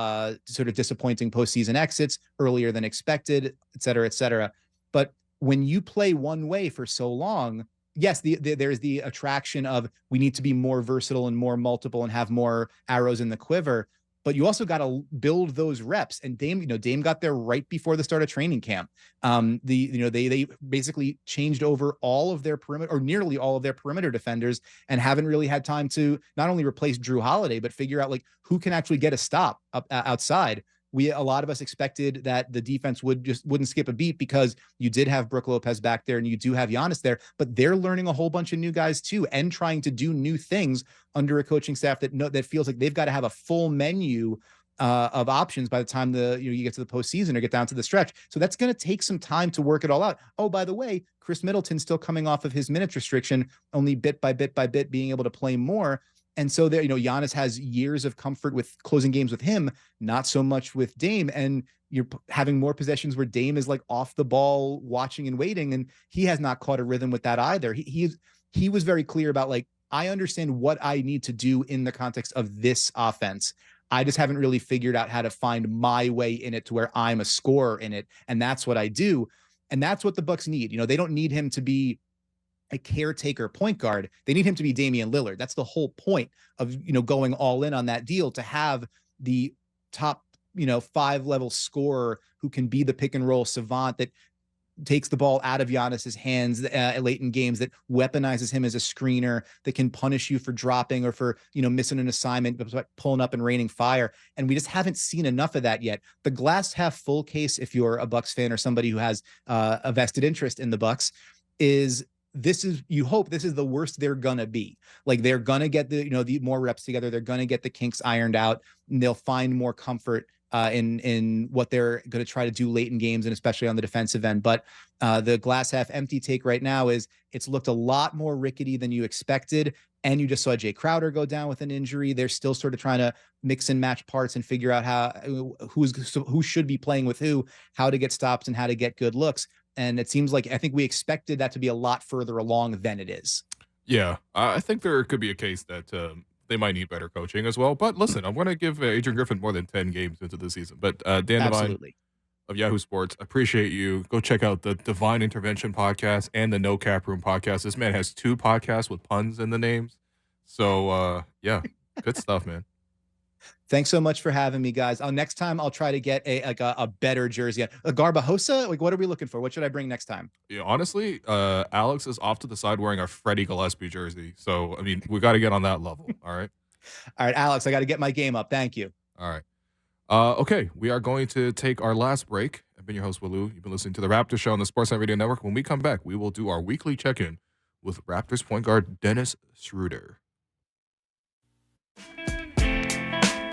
sort of disappointing postseason exits earlier than expected, et cetera, et cetera. But when you play one way for so long, yes, there's the attraction of we need to be more versatile and more multiple and have more arrows in the quiver. But you also got to build those reps. And Dame got there right before the start of training camp. They basically changed over all of their perimeter, or nearly all of their perimeter defenders, and haven't really had time to not only replace Drew Holiday, but figure out like who can actually get a stop up outside. A lot of us expected that the defense wouldn't skip a beat because you did have Brook Lopez back there and you do have Giannis there, but they're learning a whole bunch of new guys too, and trying to do new things under a coaching staff that feels like they've got to have a full menu of options by the time you get to the postseason or get down to the stretch. So that's going to take some time to work it all out. Oh, by the way, Chris Middleton's still coming off of his minutes restriction, only bit by bit being able to play more. And so there, Giannis has years of comfort with closing games with him, not so much with Dame. And you're having more possessions where Dame is like off the ball, watching and waiting. And he has not caught a rhythm with that either. He was very clear about like, I understand what I need to do in the context of this offense. I just haven't really figured out how to find my way in it to where I'm a scorer in it. And that's what I do. And that's what the Bucks need. They don't need him to be a caretaker point guard. They need him to be Damian Lillard. That's the whole point of, going all in on that deal, to have the top, 5-level scorer who can be the pick and roll savant that takes the ball out of Giannis's hands late in games, that weaponizes him as a screener, that can punish you for dropping or for, missing an assignment, but pulling up and raining fire. And we just haven't seen enough of that yet. The glass half full case, if you're a Bucks fan or somebody who has a vested interest in the Bucks, is you hope this is the worst they're gonna be. Like they're gonna get the more reps together. They're gonna get the kinks ironed out, and they'll find more comfort in what they're going to try to do late in games, and especially on the defensive end. But the glass half empty take right now is it's looked a lot more rickety than you expected. And you just saw Jay Crowder go down with an injury. They're still sort of trying to mix and match parts and figure out who should be playing with who, how to get stops and how to get good looks. And it seems like I think we expected that to be a lot further along than it is. Yeah, I think there could be a case that they might need better coaching as well. But listen, I'm going to give Adrian Griffin more than 10 games into the season. But Dan Devine of Yahoo Sports, appreciate you. Go check out the Divine Intervention podcast and the No Cap Room podcast. This man has 2 podcasts with puns in the names. So, yeah, good stuff, man. Thanks so much for having me, guys. Next time I'll try to get a better jersey. A Garbajosa? Like, what are we looking for? What should I bring next time? Yeah, honestly, Alex is off to the side wearing our Freddie Gillespie jersey. So, I mean, we got to get on that level. All right. All right, Alex, I got to get my game up. Thank you. All right. Okay, we are going to take our last break. I've been your host, Walu. You've been listening to the Raptors Show on the Sportsnet Radio Network. When we come back, we will do our weekly check-in with Raptors point guard Dennis Schröder.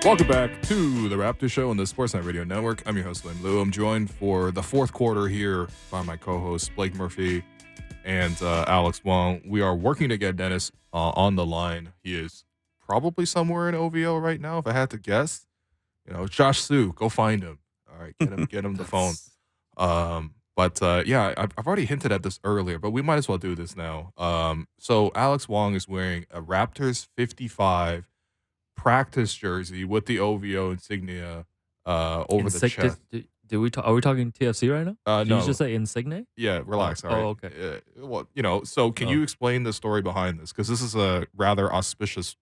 Welcome back to the Raptors Show on the Sportsnet Radio Network. I'm your host, Lynn Liu. I'm joined for the fourth quarter here by my co-hosts, Blake Murphy and Alex Wong. We are working to get Dennis on the line. He is probably somewhere in OVO right now, if I had to guess. Josh Sue, go find him. All right, get him the phone. Yeah, I've already hinted at this earlier, but we might as well do this now. So Alex Wong is wearing a Raptors 55 practice jersey with the OVO insignia over the chest. Are we talking TFC right now? Did No. you just say insignia? Yeah, relax. All right. Oh, okay. So can you explain the story behind this? Because this is a rather auspicious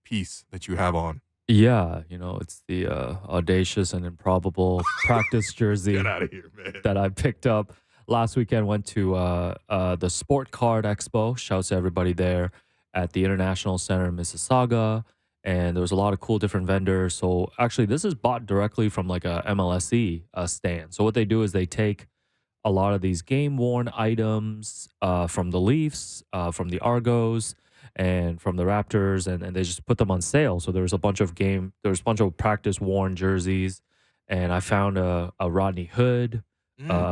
piece that you have on. Yeah, it's the audacious and improbable practice jersey Get out of here, man. that I picked up last weekend. Went to the Sport Card Expo. Shouts to everybody there at the International Center in Mississauga. And there was a lot of cool different vendors. So actually, this is bought directly from like a MLSE stand. So what they do is they take a lot of these game-worn items from the Leafs, from the Argos, and from the Raptors, and they just put them on sale. So there was a bunch of practice-worn jerseys, and I found a Rodney Hood,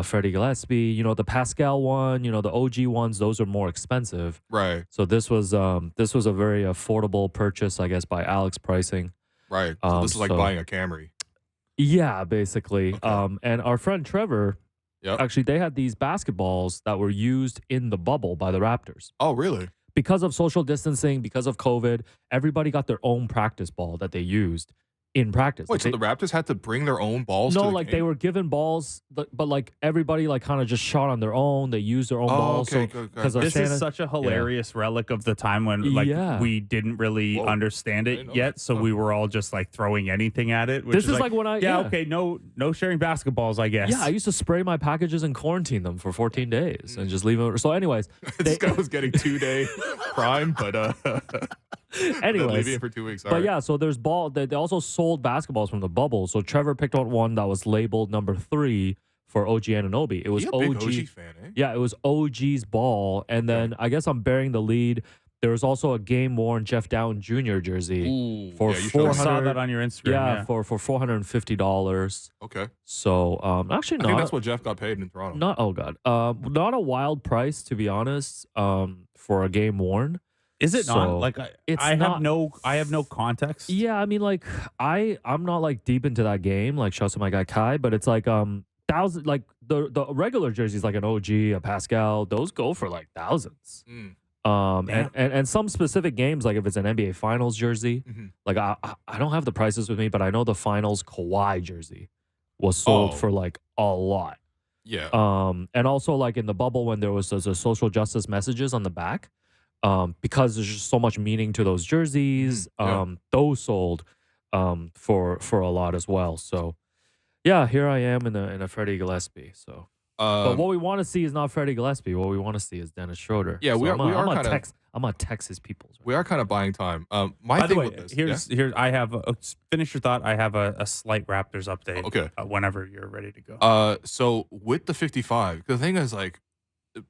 Freddie Gillespie, the Pascal one, the OG ones, those are more expensive. Right. So this was a very affordable purchase, I guess, by Alex pricing. Right. So this is like buying a Camry. Yeah, basically. Okay. And our friend Trevor, actually, they had these basketballs that were used in the bubble by the Raptors. Oh, really? Because of social distancing, because of COVID, everybody got their own practice ball that they used in practice. Wait, so the Raptors had to bring their own balls? No, to the they were given balls, but everybody kind of just shot on their own. They used their own balls. Okay, because this is such a hilarious relic of the time when we didn't really understand it yet, so we were all just throwing anything at it. This is like when I okay, no sharing basketballs, I guess. Yeah, I used to spray my packages and quarantine them for 14 days and just leave them. So, anyways, this guy was getting 2-day prime, but anyways, leaving it for 2 weeks. But yeah, so there's they also sold basketballs from the bubble. So Trevor picked out one that was labeled number 3 for OG Anunoby. It was OG. Big OG fan, eh? Yeah, it was OG's ball. And then I guess I'm bearing the lead. There was also a game-worn Jeff Dowtin Jr. jersey for I saw that on your Instagram. Yeah, for $450. Okay. So actually, I think that's what Jeff got paid in Toronto. Not a wild price, to be honest. For a game worn. Is it not? I have no context. Yeah, I mean, I'm not deep into that game. Shouts to my guy Kai, but it's thousands. The regular jerseys, like an OG, a Pascal, those go for thousands. And some specific games, like if it's an NBA Finals jersey, I don't have the prices with me, but I know the Finals Kawhi jersey was sold for a lot. Yeah. And also in the bubble when there was those social justice messages on the back. Because there's just so much meaning to those jerseys. Those sold for a lot as well. So yeah, here I am in a Freddie Gillespie. So but what we want to see is not Freddie Gillespie. What we want to see is Dennis Schroeder. Yeah, so I'm gonna text text his people. We are kind of buying time. By the way, here's I have finish your thought. I have a slight Raptors update. Okay. Whenever you're ready to go. So with the 55, the thing is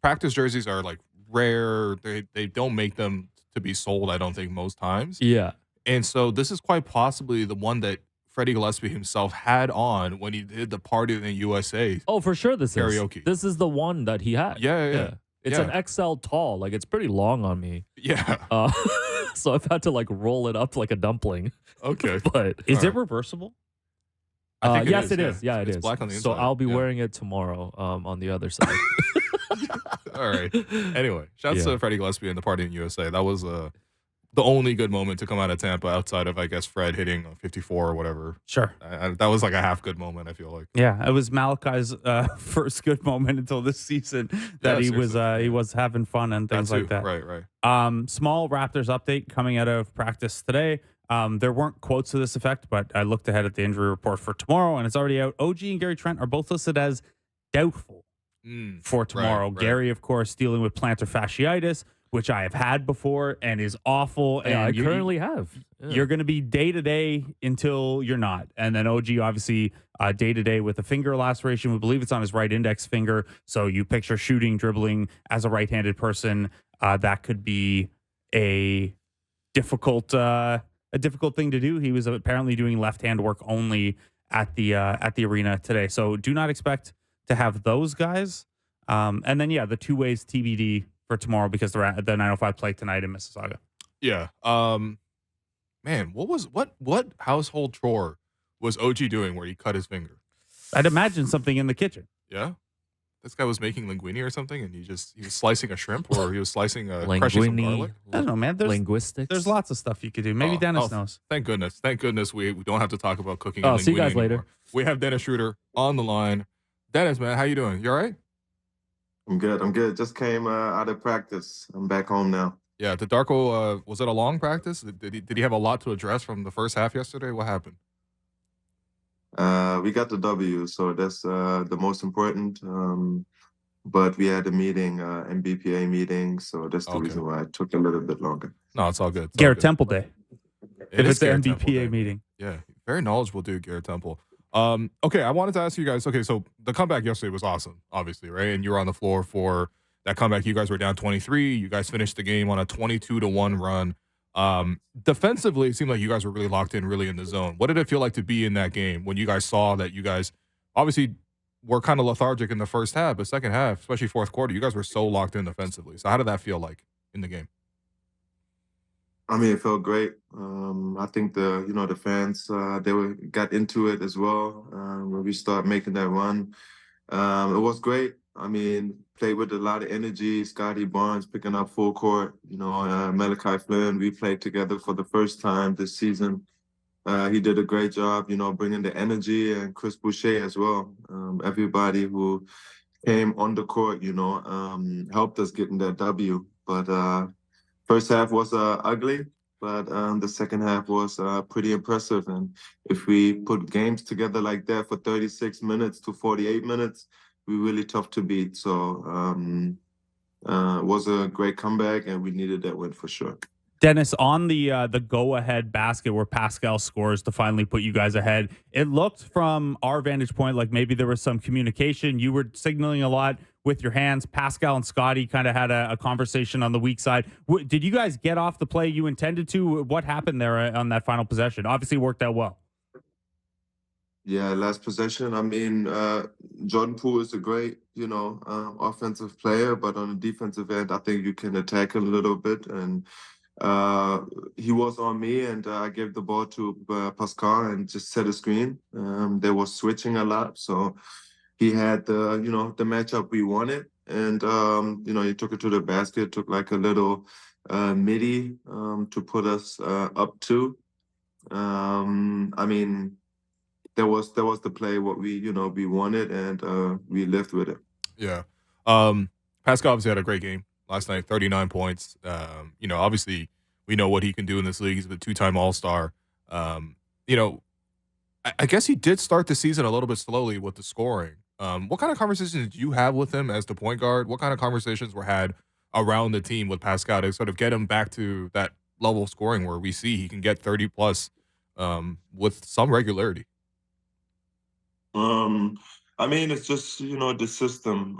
practice jerseys are rare. They don't make them to be sold, I don't think, most times. Yeah. And so this is quite possibly the one that Freddie Gillespie himself had on when he did the Party in the USA. Oh, for sure this karaoke. This is the one that he had. Yeah. It's an XL tall. It's pretty long on me. Yeah. So I've had to roll it up like a dumpling. Okay. But is it reversible? I think yes, it is. Yeah, it is. Black on the so inside. I'll be wearing it tomorrow on the other side. All right. Anyway, shouts to Freddie Gillespie and the Party in USA. That was the only good moment to come out of Tampa outside of, I guess, Fred hitting 54 or whatever. Sure. That was a half good moment, I feel like. Yeah, it was Malachi's first good moment until this season that he was having fun and things like that. Right. Small Raptors update coming out of practice today. There weren't quotes to this effect, but I looked ahead at the injury report for tomorrow, and it's already out. OG and Gary Trent are both listed as doubtful for tomorrow. Right. Gary, of course, dealing with plantar fasciitis, which I have had before and is awful. Yeah, and I currently have. Yeah. You're going to be day-to-day until you're not. And then OG, obviously, day-to-day with a finger laceration. We believe it's on his right index finger. So you picture shooting, dribbling as a right-handed person. That could be a difficult thing to do. He was apparently doing left-hand work only at the arena today. So do not expect to have those guys. And then, the two ways TBD for tomorrow because the 905 play tonight in Mississauga. Yeah. man, what household chore was OG doing where he cut his finger? I'd imagine something in the kitchen. Yeah. This guy was making linguine or something, and he was slicing a shrimp, or he was slicing crushing some garlic. I don't know, man. Linguistics. There's lots of stuff you could do. Maybe Dennis knows. Thank goodness we don't have to talk about cooking. Oh, and see you guys anymore. later. We have Dennis Schröder on the line. Dennis, man, how you doing? You all right? I'm good. Just came out of practice. I'm back home now. Yeah, the Darko, was it a long practice? Did he have a lot to address from the first half yesterday? What happened? We got the W, so that's the most important. But we had a meeting, MBPA meeting, so that's the reason why it took a little bit longer. No, it's all good. Garrett Temple Day. If it's an Garrett MBPA meeting. Yeah, very knowledgeable dude, Garrett Temple. Okay, I wanted to ask you guys, okay, so the comeback yesterday was awesome, obviously, right? And you were on the floor for that comeback. You guys were down 23. You guys finished the game on a 22-1 run. Defensively, it seemed like you guys were really locked in, really in the zone. What did it feel like to be in that game when you guys saw that you guys obviously were kind of lethargic in the first half, but second half, especially fourth quarter, you guys were so locked in defensively. So how did that feel like in the game? I mean, it felt great. I think the fans got into it as well when we start making that run. It was great. I mean, played with a lot of energy. Scotty Barnes picking up full court. Malachi Flynn. We played together for the first time this season. He did a great job, bringing the energy, and Chris Boucher as well. Everybody who came on the court, helped us getting that W. But first half was ugly, but the second half was pretty impressive. And if we put games together like that for 36 minutes to 48 minutes, we're really tough to beat. So it was a great comeback, and we needed that win for sure. Dennis, on the go-ahead basket where Pascal scores to finally put you guys ahead, it looked from our vantage point like maybe there was some communication. You were signaling a lot with your hands. Pascal and Scotty kind of had a conversation on the weak side. Did you guys get off the play you intended to? What happened there on that final possession? Obviously worked out well. Yeah, last possession. I mean, Jordan Poole is a great, offensive player, but on the defensive end, I think you can attack a little bit. And he was on me, and I gave the ball to Pascal and just set a screen. They were switching a lot, so he had the matchup we wanted, and he took it to the basket, took like a little midi to put us up two. I mean, that was the play what we wanted, and we lived with it. Yeah, Pascal obviously had a great game last night, 39 points. Obviously we know what he can do in this league. He's a two-time All-Star. I guess he did start the season a little bit slowly with the scoring. What kind of conversations did you have with him as the point guard? What kind of conversations were had around the team with Pascal to sort of get him back to that level of scoring where we see he can get 30 plus with some regularity? I mean, it's just, the system,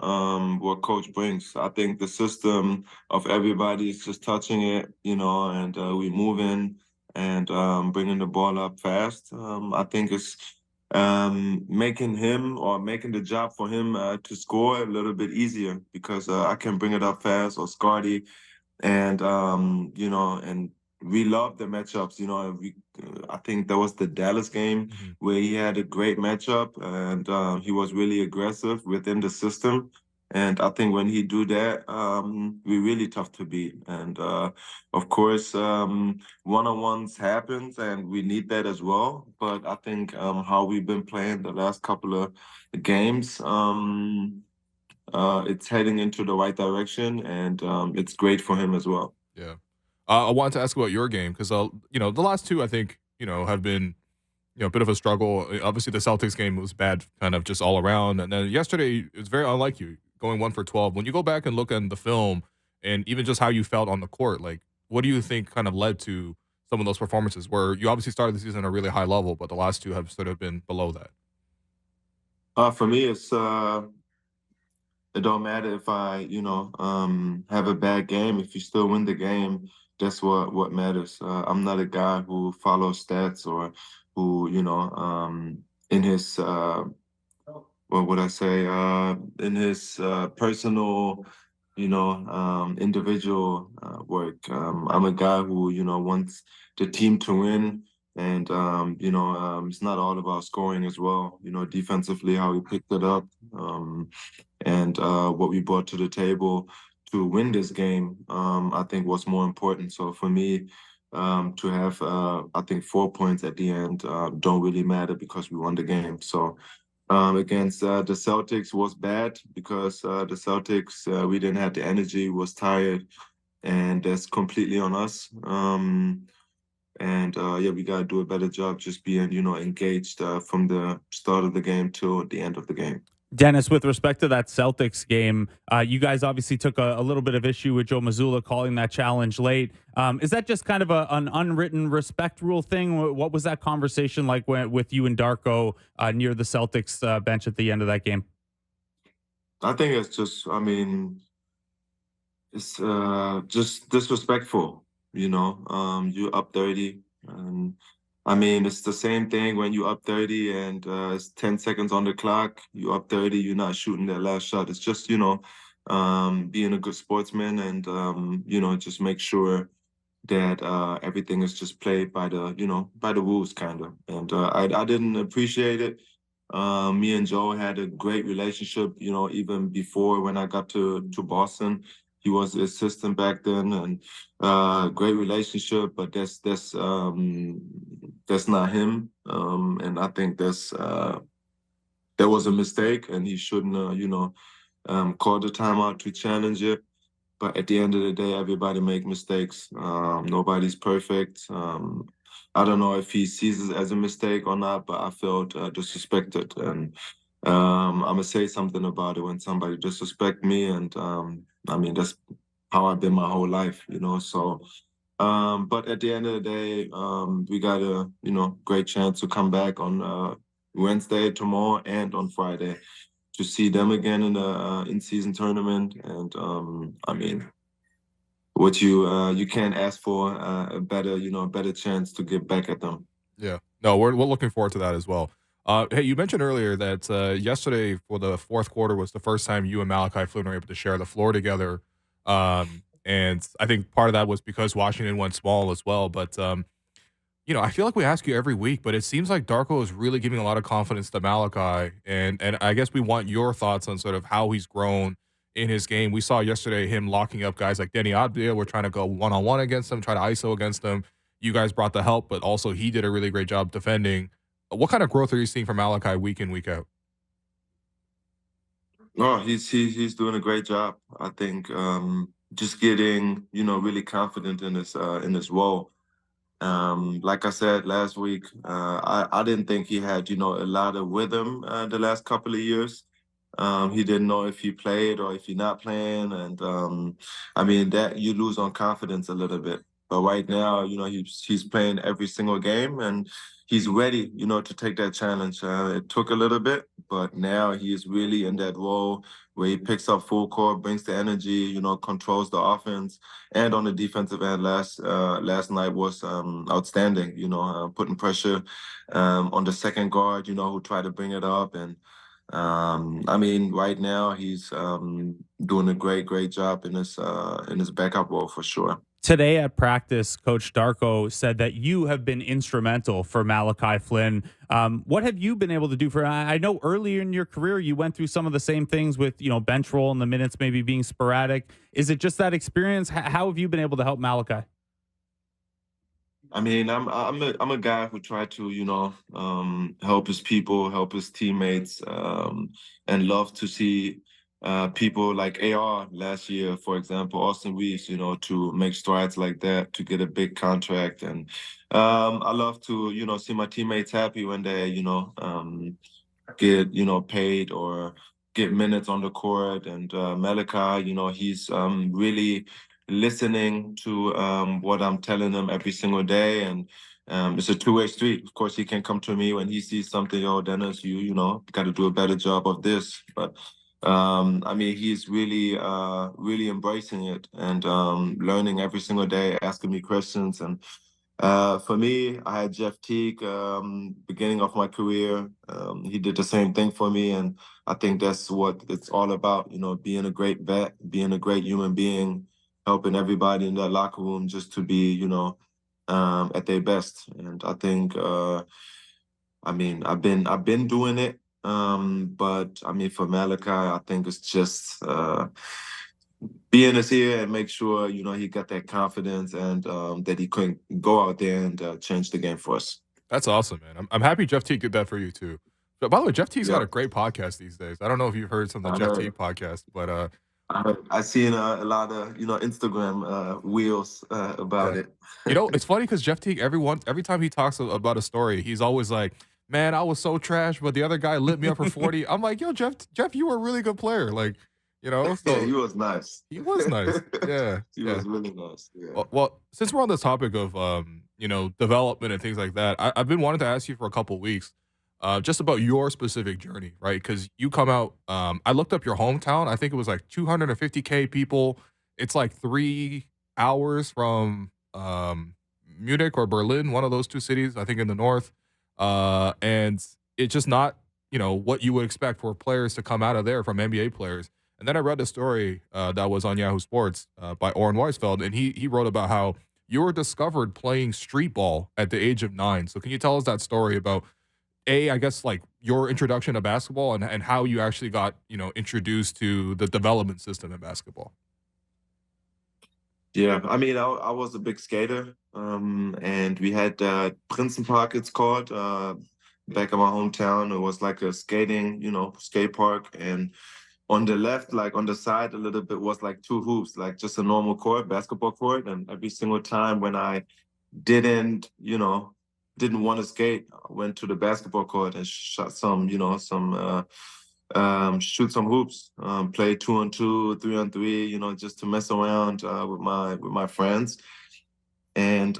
what coach brings. I think the system of everybody is just touching it, and we moving and bringing the ball up fast. I think it's making the job for him to score a little bit easier because I can bring it up fast, or Scotty, and, and we love the matchups. I think that was the Dallas game where he had a great matchup, and he was really aggressive within the system. And I think when he do that, we're really tough to beat. And of course, one-on-ones happens, and we need that as well. But I think how we've been playing the last couple of games, it's heading into the right direction, and it's great for him as well. Yeah. I wanted to ask about your game because, the last two, I think, have been, a bit of a struggle. Obviously, the Celtics game was bad kind of just all around. And then yesterday, it was very unlike you, going 1 for 12. When you go back and look at the film and even just how you felt on the court, like, what do you think kind of led to some of those performances where you obviously started the season at a really high level, but the last two have sort of been below that? For me, it's it don't matter if I, have a bad game. If you still win the game, that's what matters. I'm not a guy who follows stats or who, in his, what would I say, in his personal individual work. I'm a guy who, wants the team to win. And, it's not all about scoring as well. Defensively, how we picked it up and what we brought to the table to win this game, I think was more important. So for me, to have, I think, 4 points at the end don't really matter because we won the game. So against the Celtics was bad because the Celtics, we didn't have the energy, was tired, and that's completely on us. And yeah, we got to do a better job just being, engaged from the start of the game till the end of the game. Dennis, with respect to that Celtics game, you guys obviously took a little bit of issue with Joe Mazzulla calling that challenge late. Is that just kind of an unwritten respect rule thing? What was that conversation like with you and Darko near the Celtics bench at the end of that game? I think it's just, it's just disrespectful, you up 30. And it's the same thing when you up 30 and it's 10 seconds on the clock, you up 30, you're not shooting that last shot. It's just, being a good sportsman and, just make sure that everything is just played by the rules kind of. And I didn't appreciate it. Me and Joe had a great relationship, even before when I got to Boston. He was the assistant back then, and great relationship. But that's not him, and I think that was a mistake, and he shouldn't, call the timeout to challenge it. But at the end of the day, everybody make mistakes. Nobody's perfect. I don't know if he sees it as a mistake or not, but I felt disrespected. And I'm going to say something about it when somebody disrespect me. And that's how I've been my whole life, So, but at the end of the day, we got a, great chance to come back on Wednesday, tomorrow, and on Friday to see them again in the in-season tournament. And what you can't ask for a better chance to get back at them. Yeah, no, we're looking forward to that as well. Hey, you mentioned earlier that yesterday for the fourth quarter was the first time you and Malachi Flynn were able to share the floor together, and I think part of that was because Washington went small as well. But I feel like we ask you every week, but it seems like Darko is really giving a lot of confidence to Malachi, and I guess we want your thoughts on sort of how he's grown in his game. We saw yesterday him locking up guys like Denny Abdia. We're trying to go one-on-one against him, try to ISO against him. You guys brought the help, but also he did a really great job defending. What kind of growth are you seeing from Malachi week in, week out? No, he's doing a great job. I think just getting really confident in his role. Like I said last week, I didn't think he had a lot of rhythm the last couple of years. He didn't know if he played or if he's not playing, and that you lose on confidence a little bit. But right now, he's playing every single game, and he's ready, to take that challenge. It took a little bit, but now he is really in that role where he picks up full court, brings the energy, controls the offense, and on the defensive end, last night was outstanding. Putting pressure on the second guard, who tried to bring it up, and right now he's doing a great job in his backup role for sure. Today at practice, Coach Darko said that you have been instrumental for Malachi Flynn. What have you been able to do for? I know earlier in your career you went through some of the same things with bench role and the minutes maybe being sporadic. Is it just that experience? How have you been able to help Malachi? I'm a guy who tried to help his people, help his teammates, and love to see people like AR last year, for example, Austin Reeves, to make strides like that, to get a big contract. And I love to, see my teammates happy when they, get, paid or get minutes on the court. And Malachi, he's really listening to what I'm telling him every single day. And it's a two-way street. Of course, he can come to me when he sees something, Dennis, you got to do a better job of this. But he's really embracing it and learning every single day, asking me questions. And For me, I had Jeff Teague, beginning of my career. He did the same thing for me, and I think that's what it's all about, being a great vet, being a great human being, helping everybody in that locker room just to be, at their best. And I think, I've been doing it, but I mean, for Malachi, I think it's just being his ear and make sure he got that confidence and that he couldn't go out there and change the game for us. That's awesome, man. I'm happy Jeff Teague did that for you too. But by the way, Jeff Teague's got a Yeah. great podcast these days. I don't know if you've heard some of the I Jeff heard. Teague podcast, but I seen a lot of Instagram wheels about Yeah. it. It's funny because Jeff Teague, every time he talks about a story, he's always like, "Man, I was so trash, but the other guy lit me up for 40." I'm like, "Yo, Jeff, you were a really good player." Like, Yeah, so he was nice. he was nice. Yeah, He yeah. was really nice. Yeah. Well, since we're on this topic of development and things like that, I've been wanting to ask you for a couple weeks, just about your specific journey, right? Because you come out. I looked up your hometown. I think it was like 250K people. It's like 3 hours from Munich or Berlin, one of those two cities, I think in the north. And it's just not what you would expect for players to come out of there from NBA players. And then I read a story that was on Yahoo Sports by Oren Weisfeld, and he wrote about how you were discovered playing street ball at the age of 9. So can you tell us that story about, I guess, like your introduction to basketball and how you actually got, introduced to the development system in basketball? Yeah, I mean, I was a big skater, and we had Prinzenpark, it's called, back in my hometown. It was like a skating, skate park, and on the left, like on the side a little bit, was like 2 hoops, like just a normal court, basketball court. And every single time when I didn't want to skate, I went to the basketball court and shot shoot some hoops, play 2-on-2, 3-on-3, just to mess around with my friends. And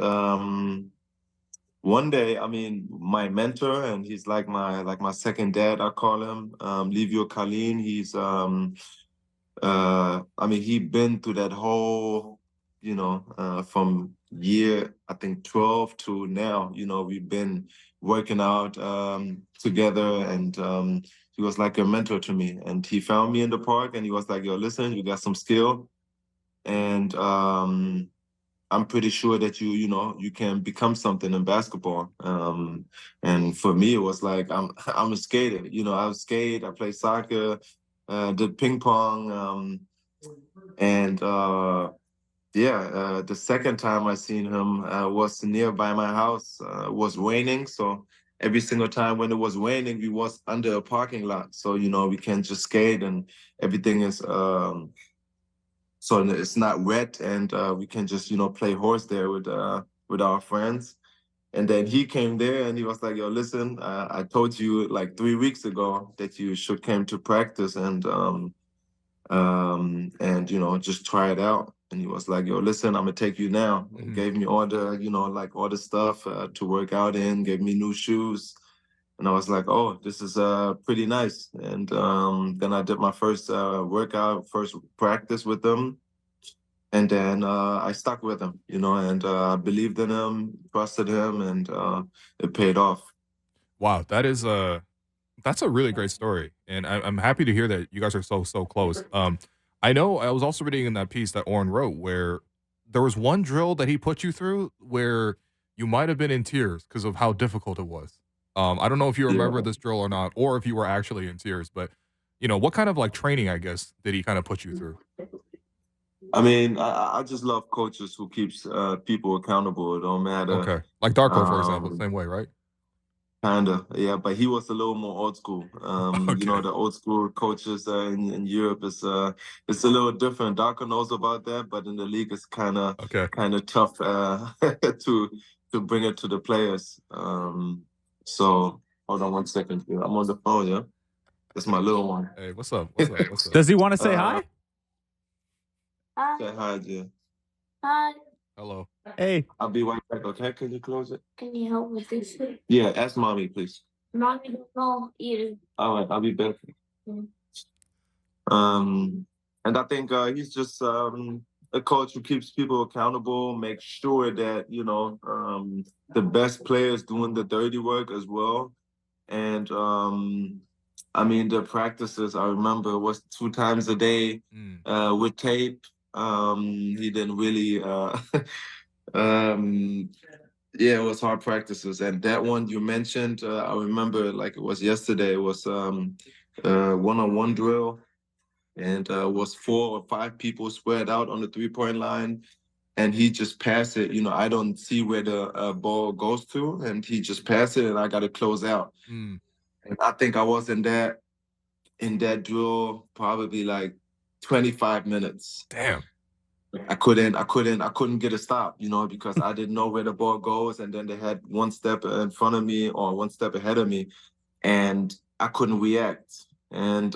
one day, I mean, my mentor, and he's like my second dad, I call him, Livio Kalin. He's he'd been through that whole, from year, I think 12 to now, we've been working out together, and he was like a mentor to me. And he found me in the park and he was like, "Yo, listen, you got some skill. And I'm pretty sure that you can become something in basketball." And for me, it was like, I'm a skater. I skate, I play soccer, did ping pong, and the second time I seen him was nearby my house. It was raining, so every single time when it was raining, we was under a parking lot, so we can just skate and everything is so it's not wet, and we can just play horse there with our friends. And then he came there and he was like, "Yo, listen, I told you like 3 weeks ago that you should come to practice and just try it out." And he was like, "Yo, listen, I'm gonna take you now." And gave me all the all the stuff to work out in, gave me new shoes. And I was like, "Oh, this is pretty nice." And then I did my first workout, first practice with them. And then I stuck with him, and I believed in him, trusted him, and it paid off. Wow, that's a really great story, and I'm happy to hear that you guys are so close. I know I was also reading in that piece that Oren wrote where there was one drill that he put you through where you might have been in tears because of how difficult it was. I don't know if you remember this drill or not, or if you were actually in tears, but what kind of like training, I guess, did he kind of put you through? I mean, I just love coaches who keeps people accountable. It don't matter. Okay, like Darko, for example, same way, right? Kinda, yeah, but he was a little more old school. Okay. The old school coaches in Europe is it's a little different. Darko knows about that, but in the league it's kind of tough to bring it to the players. So hold on one second here. I'm on the phone, yeah. That's my little one. Hey, what's up? What's up? What's up? Does he want to say hi? Say hi, Jay. Hi. Hello. Hey. I'll be right back. Okay, can you close it? Can you help with this? Yeah, ask mommy, please. Mommy don't know either. All right, I'll be back. Mm. And I think he's just a coach who keeps people accountable, makes sure that, the best players doing the dirty work as well. And the practices, I remember, was 2 times a day with tape. He didn't really, it was hard practices. And that one you mentioned, I remember like it was yesterday, it was one-on-one drill. And was 4 or 5 people spread out on the 3-point line. And he just passed it. I don't see where the ball goes to. And he just passed it, and I got to close out. And I think I was in that drill probably like 25 minutes. Damn. I couldn't get a stop, because I didn't know where the ball goes. And then they had 1 step in front of me or 1 step ahead of me, and I couldn't react. And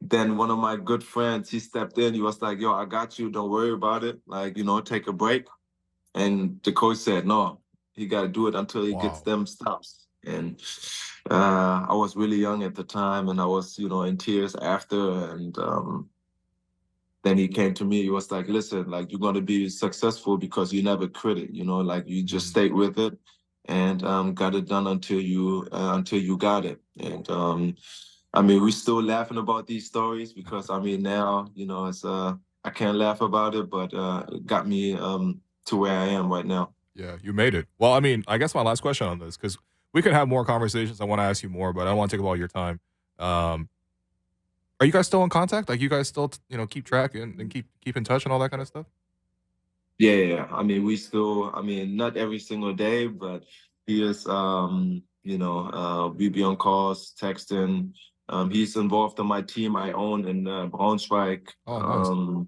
then one of my good friends, he stepped in. He was like, yo, I got you. Don't worry about it. Like, take a break. And the coach said, no, he got to do it until he gets them stops. And I was really young at the time, and I was, in tears after. And then he came to me. He was like, listen, like, you're going to be successful because you never quit it. Like, you just stayed with it and got it done until you got it. And we're still laughing about these stories because, now, it's I can't laugh about it, but it got me to where I am right now. Yeah, you made it. Well, I guess my last question on this, because we could have more conversations. I want to ask you more, but I don't want to take up all your time. Are you guys still in contact? Like, you guys still, keep track and keep in touch and all that kind of stuff? Yeah. We still, not every single day, but he is, we be on calls, texting. He's involved in my team I own in Braunschweig. Oh, nice.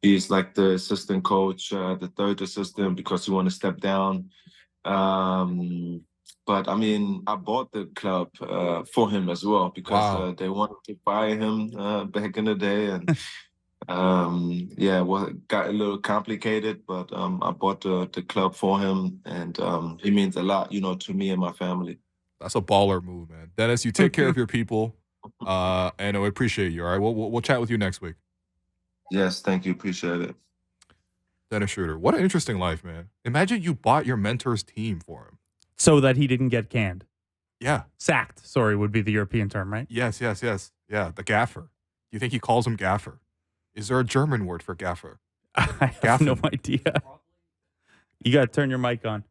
He's like the assistant coach, the 3rd assistant, because he want to step down. But I bought the club for him as well because they wanted to fire him back in the day, and it got a little complicated. But I bought the club for him, and he means a lot, to me and my family. That's a baller move, man. Dennis, you take care of your people, and I appreciate you. All right, we'll chat with you next week. Yes, thank you. Appreciate it. Dennis Schröder, what an interesting life, man. Imagine you bought your mentor's team for him. So that he didn't get canned. Yeah. Sacked, sorry, would be the European term, right? Yes. Yeah, the gaffer. Do you think he calls him gaffer? Is there a German word for gaffer? I have no idea. You got to turn your mic on.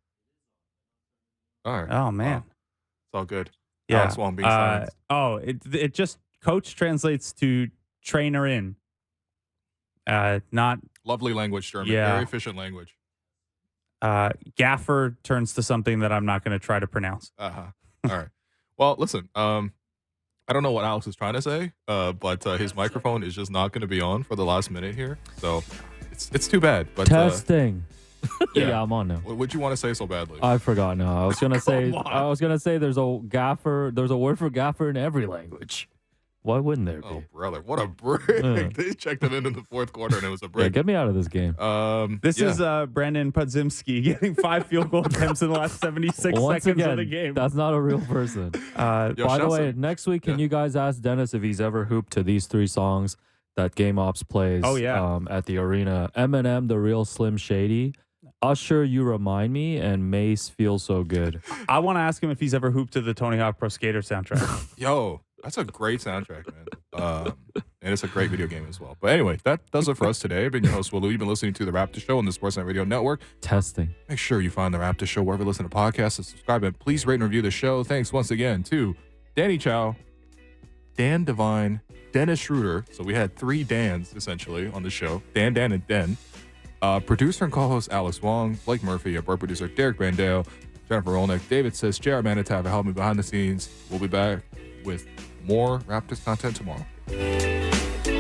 All right. Oh, man. It's all good. Yeah. Alex Wong being silenced. It just, coach translates to trainer in. Not lovely language, German. Yeah. Very efficient language. Gaffer turns to something that I'm not going to try to pronounce. All right. Well, listen, I don't know what Alex is trying to say, but his microphone is just not going to be on for the last minute here. So it's too bad. But testing. Yeah, I'm on now. What'd you want to say so badly? I forgot now. I was gonna say there's a word for gaffer in every language. Why wouldn't there be? Oh, brother, what a break. They checked him in the 4th quarter, and it was a break. Yeah, get me out of this game. This is Brandon Podzimski getting 5 field goal attempts in the last 76 Once seconds again, of the game. That's not a real person. By the way, next week, can you guys ask Dennis if he's ever hooped to these 3 songs that Game Ops plays at the arena? Eminem, The Real Slim Shady, Usher, You Remind Me, and Mace, Feel So Good. I want to ask him if he's ever hooped to the Tony Hawk Pro Skater soundtrack. Yo, that's a great soundtrack, man. And it's a great video game as well. But anyway, that does it for us today. I've been your host, Willou. You've been listening to The Raptors Show on the Sportsnet Radio Network. Testing. Make sure you find The Raptors Show wherever you listen to podcasts and subscribe. And please rate and review the show. Thanks once again to Danny Chau, Dan Devine, Dennis Schröder. So we had 3 Dans, essentially, on the show. Dan, and Den. Producer and co-host Alex Wong, Blake Murphy, our board producer Derek Bandale, Jennifer Olnick, David Sis, Jared Manitav, help me behind the scenes. We'll be back with more Raptors content tomorrow.